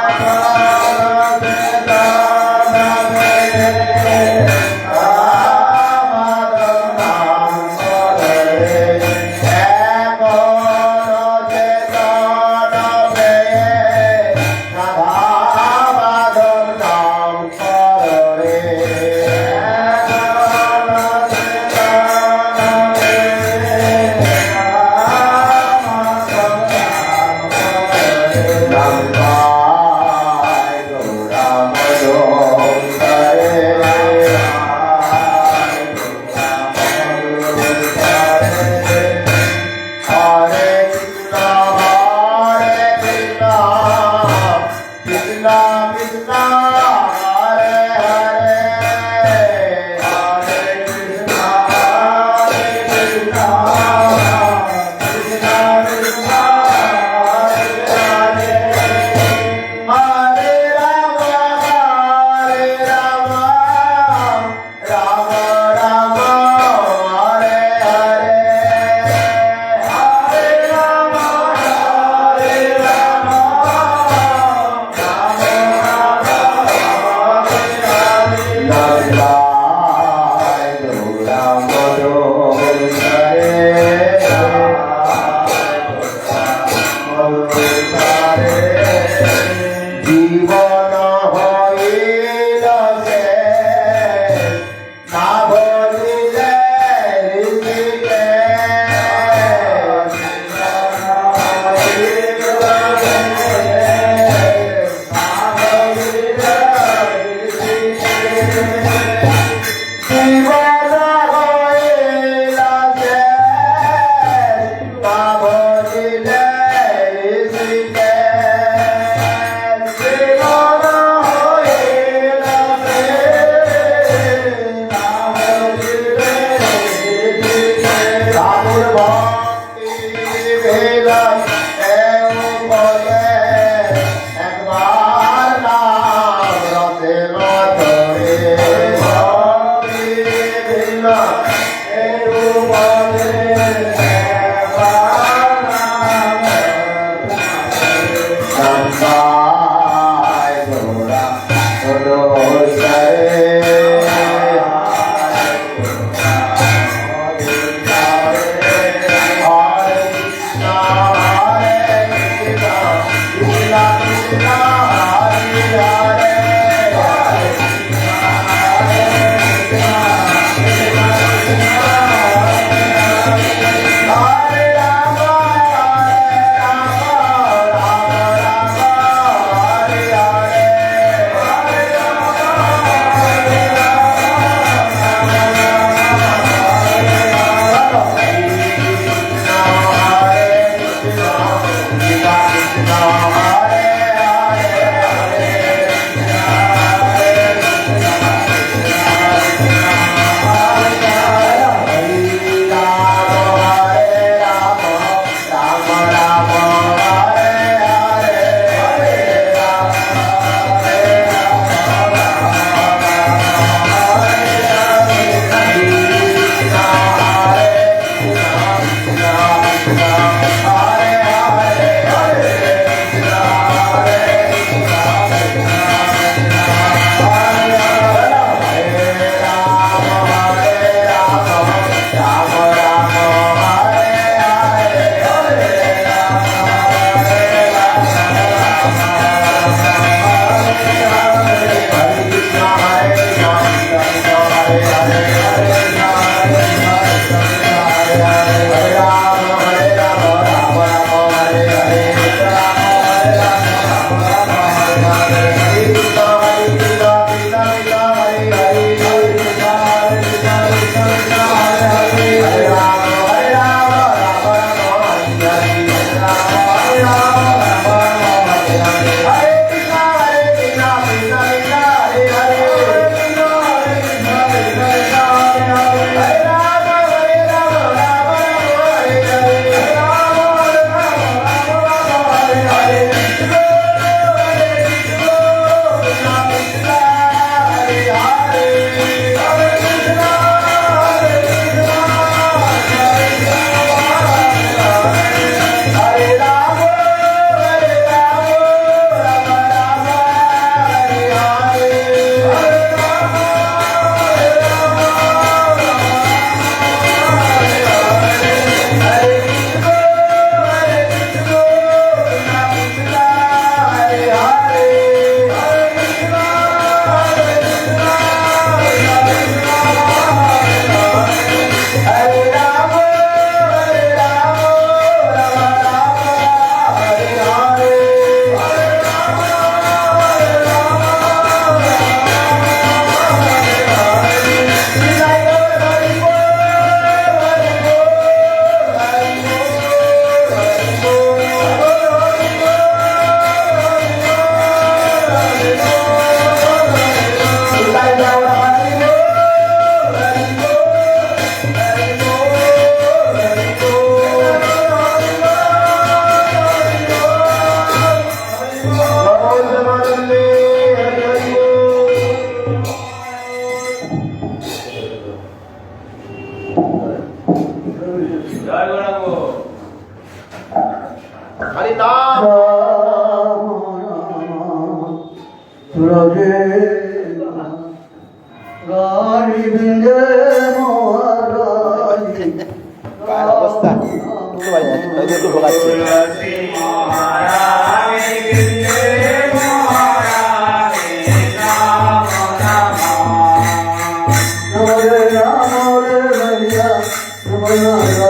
এখনো চেতন পেয়ে রাধা মাধব নাম বলো রে এখনো চেতন পেয়ে রাধা মাধব নাম করো রে Hare Krishna, Hare Krishna, Krishna Krishna, Hare Hare, Hare Krishna, Hare Krishna, Krishna Krishna, Hare Hare, Hare Rama, Hare Rama, Rama Rama, Hare Hare. Hare Rama, Hare Rama, Rama Rama, Hare Hare. Nandai Gaura Madhukare, জীবন হইল সে না বলিলে ঋষিকে জীবন হইল সে না বলিলে ঋষিকে জীবন হইল সে না বলিলে ঋষিকে রামুর ভক্তি বেলায় এও বলে একবার নাম রতে মাধরে ভক্তি বেলায় এও বলে একবার নাম Nandai Gaura Madhukare, Hare Krishna, ভজে রানী বিন্দে মহারানী অবস্থা একটু ভোগাচ্ছে নমরে নমরে ভৈয়া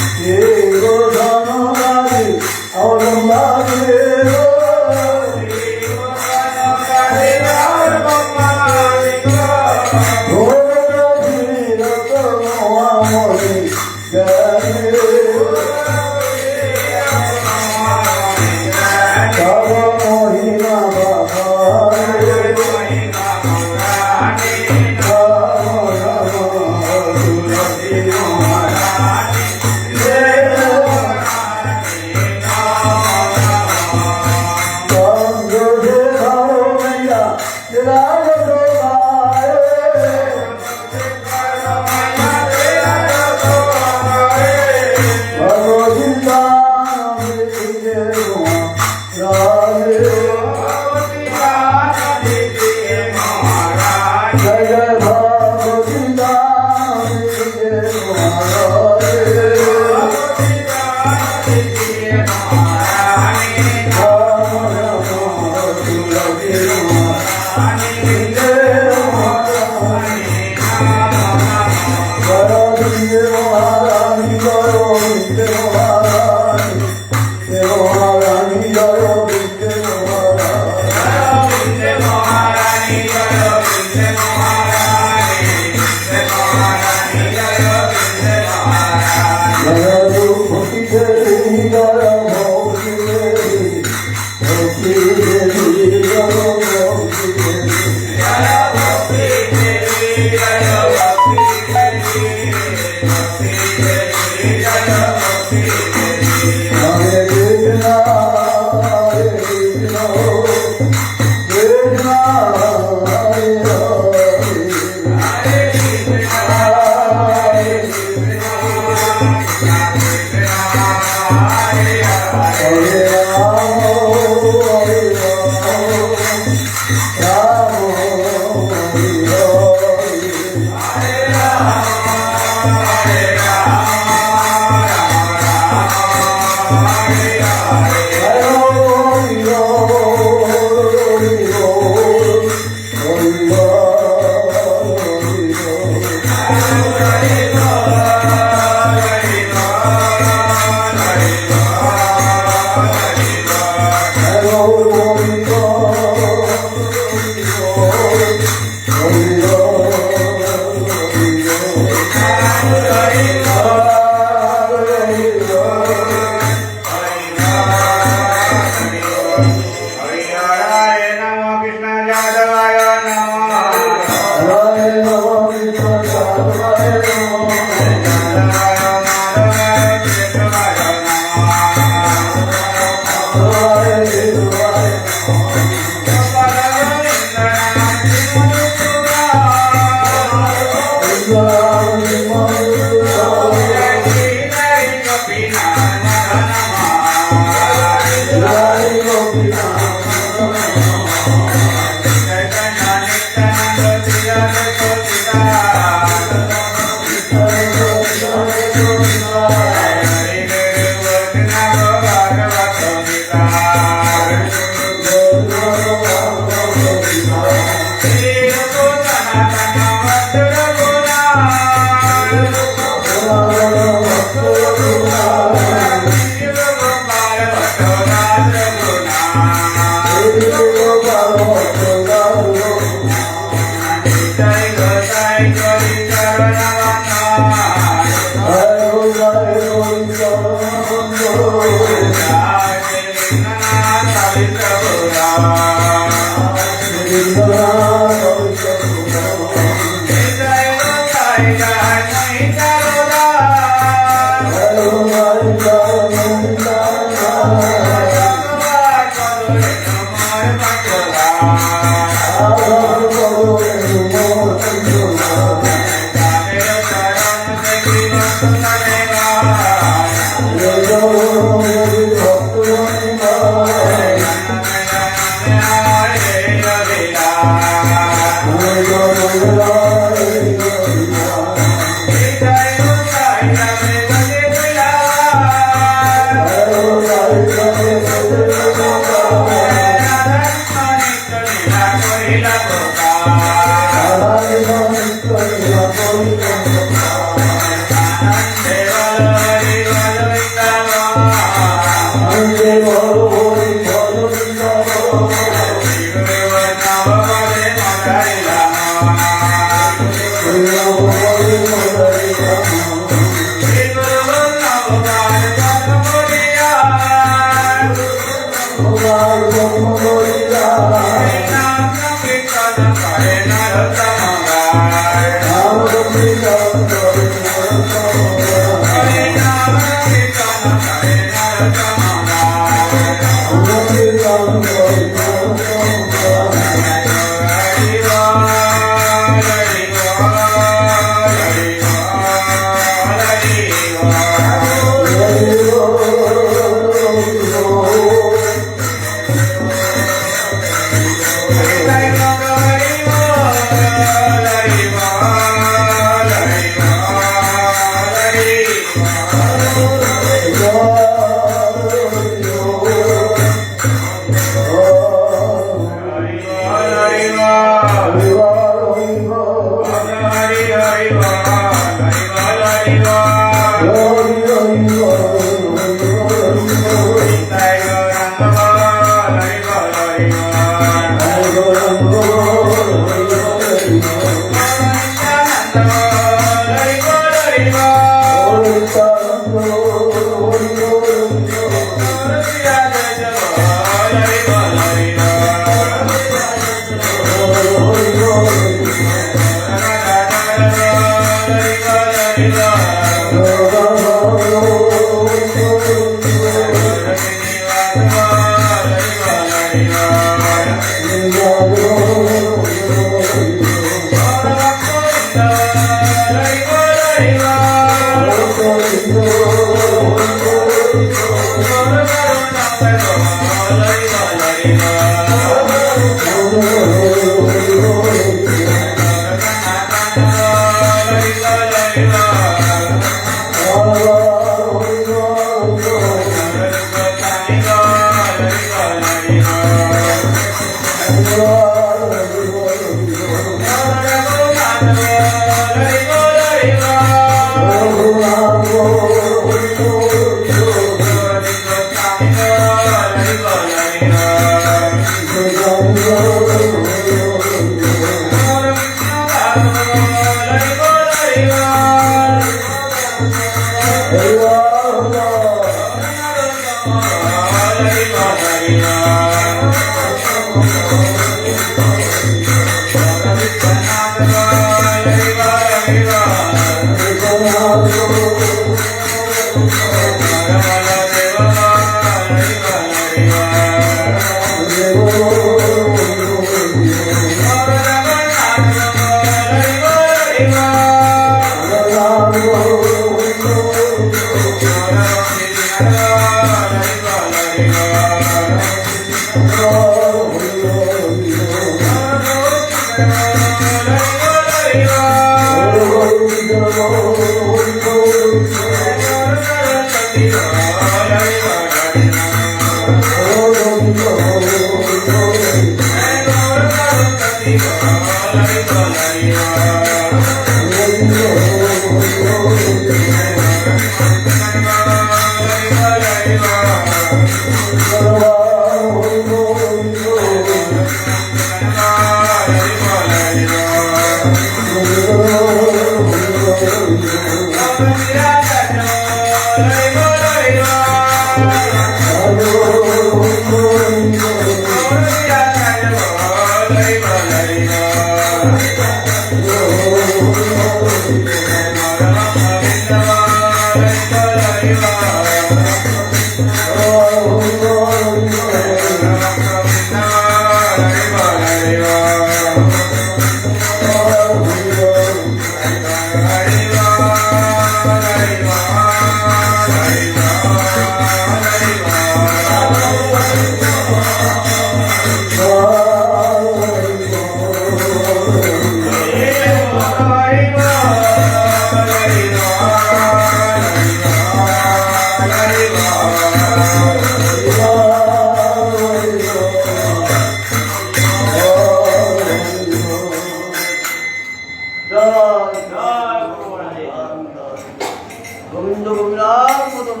গোবিন্দ গোবিন্দার মদন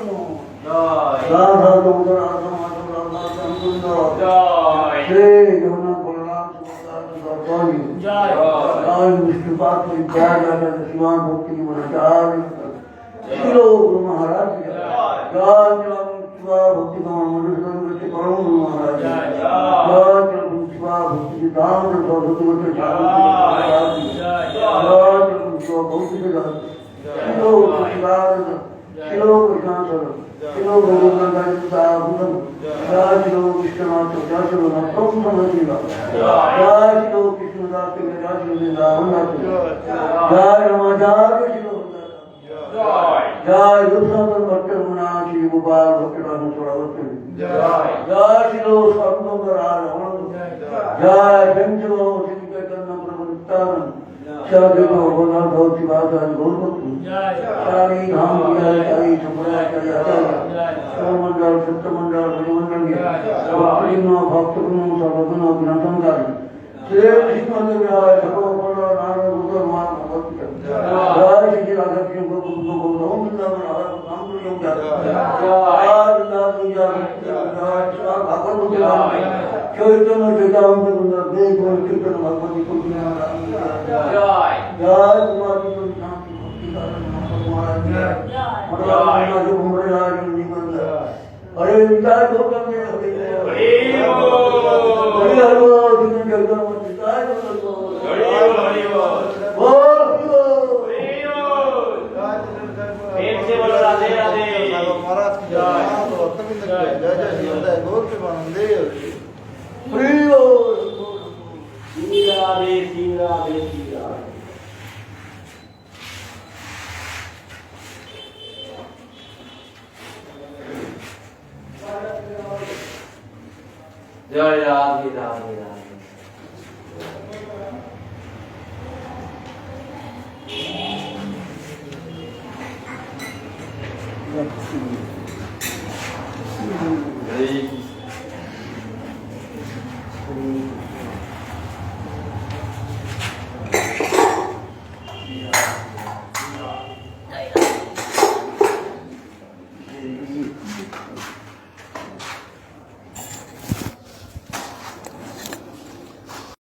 রাধা গোবিন্দ রাধা মাধব রাধা চন্দ্র শ্রী জগন্নাথ বলরাম জয় জয় বিষ্ণুপাদ জয় জয় শ্রীমান ভক্তি মনাচার্য শিল গুরু মহারাজ জয় জয় ভক্তি কমল মধুসূদন গতি পরম গুরু মহারাজ জয় জয় শিবা ভক্তি সিদ্ধান্ত সরস্বতী গতি মহারাজ জয় জয় ভক্তি সিদ্ধান্ত শিল শিবানন্দ শিল কৃষ্ণান্ত শিল গোবিন্দ সাহুদম জয় শিল কৃষ্ণনাথ জয় শিল নতম সমশিব জয় শিল কৃষ্ণদাস জয় শিল বৃন্দাবনাথ জয় রামাচার্য শিল জয় রূপসাগর ভট্ট রঘুনা শ্রী গোপাল ভট্টরাম সরস্বতী জয় শিল স্বর্ণন্দ রাজ আনন্দ জয় পঞ্চম শ্রী চৈতন্য প্রভু নিত্যানন্দ সদৈব গোনাথ শিবাচার্য গৌরভক্ত স্বামী ধাম বিহারী সম্প্রদায়চারী আচার্য সৌমণ্ডল সত্যমণ্ডল হরিমণ্ডল ভক্তপূর্ণ ভক্তপূর্ণ সর্বগুণ অভিনন্দনকারী শ্রী নৃসিংহদেব রায় সর্বপূর্ণ নারায়ণ গুরু মা ভক্তি জয় শ্রী রাধা কৃষ্ণ গোবিন্দ গৌরম বৃন্দাবন রাধা নাম প্রিয়ম জয় চৈতন্য চৈতামৃত দেব কীর্তন ভগবতী কৃষ্ণ জয় জয় কুমার শান্তি ভক্তি মহারাজ জয় মহারাজ হরে জয় গৌতম হরে হরে महाराज की जय जय जय जय गौर के देव जय राधे राधे राधे हरे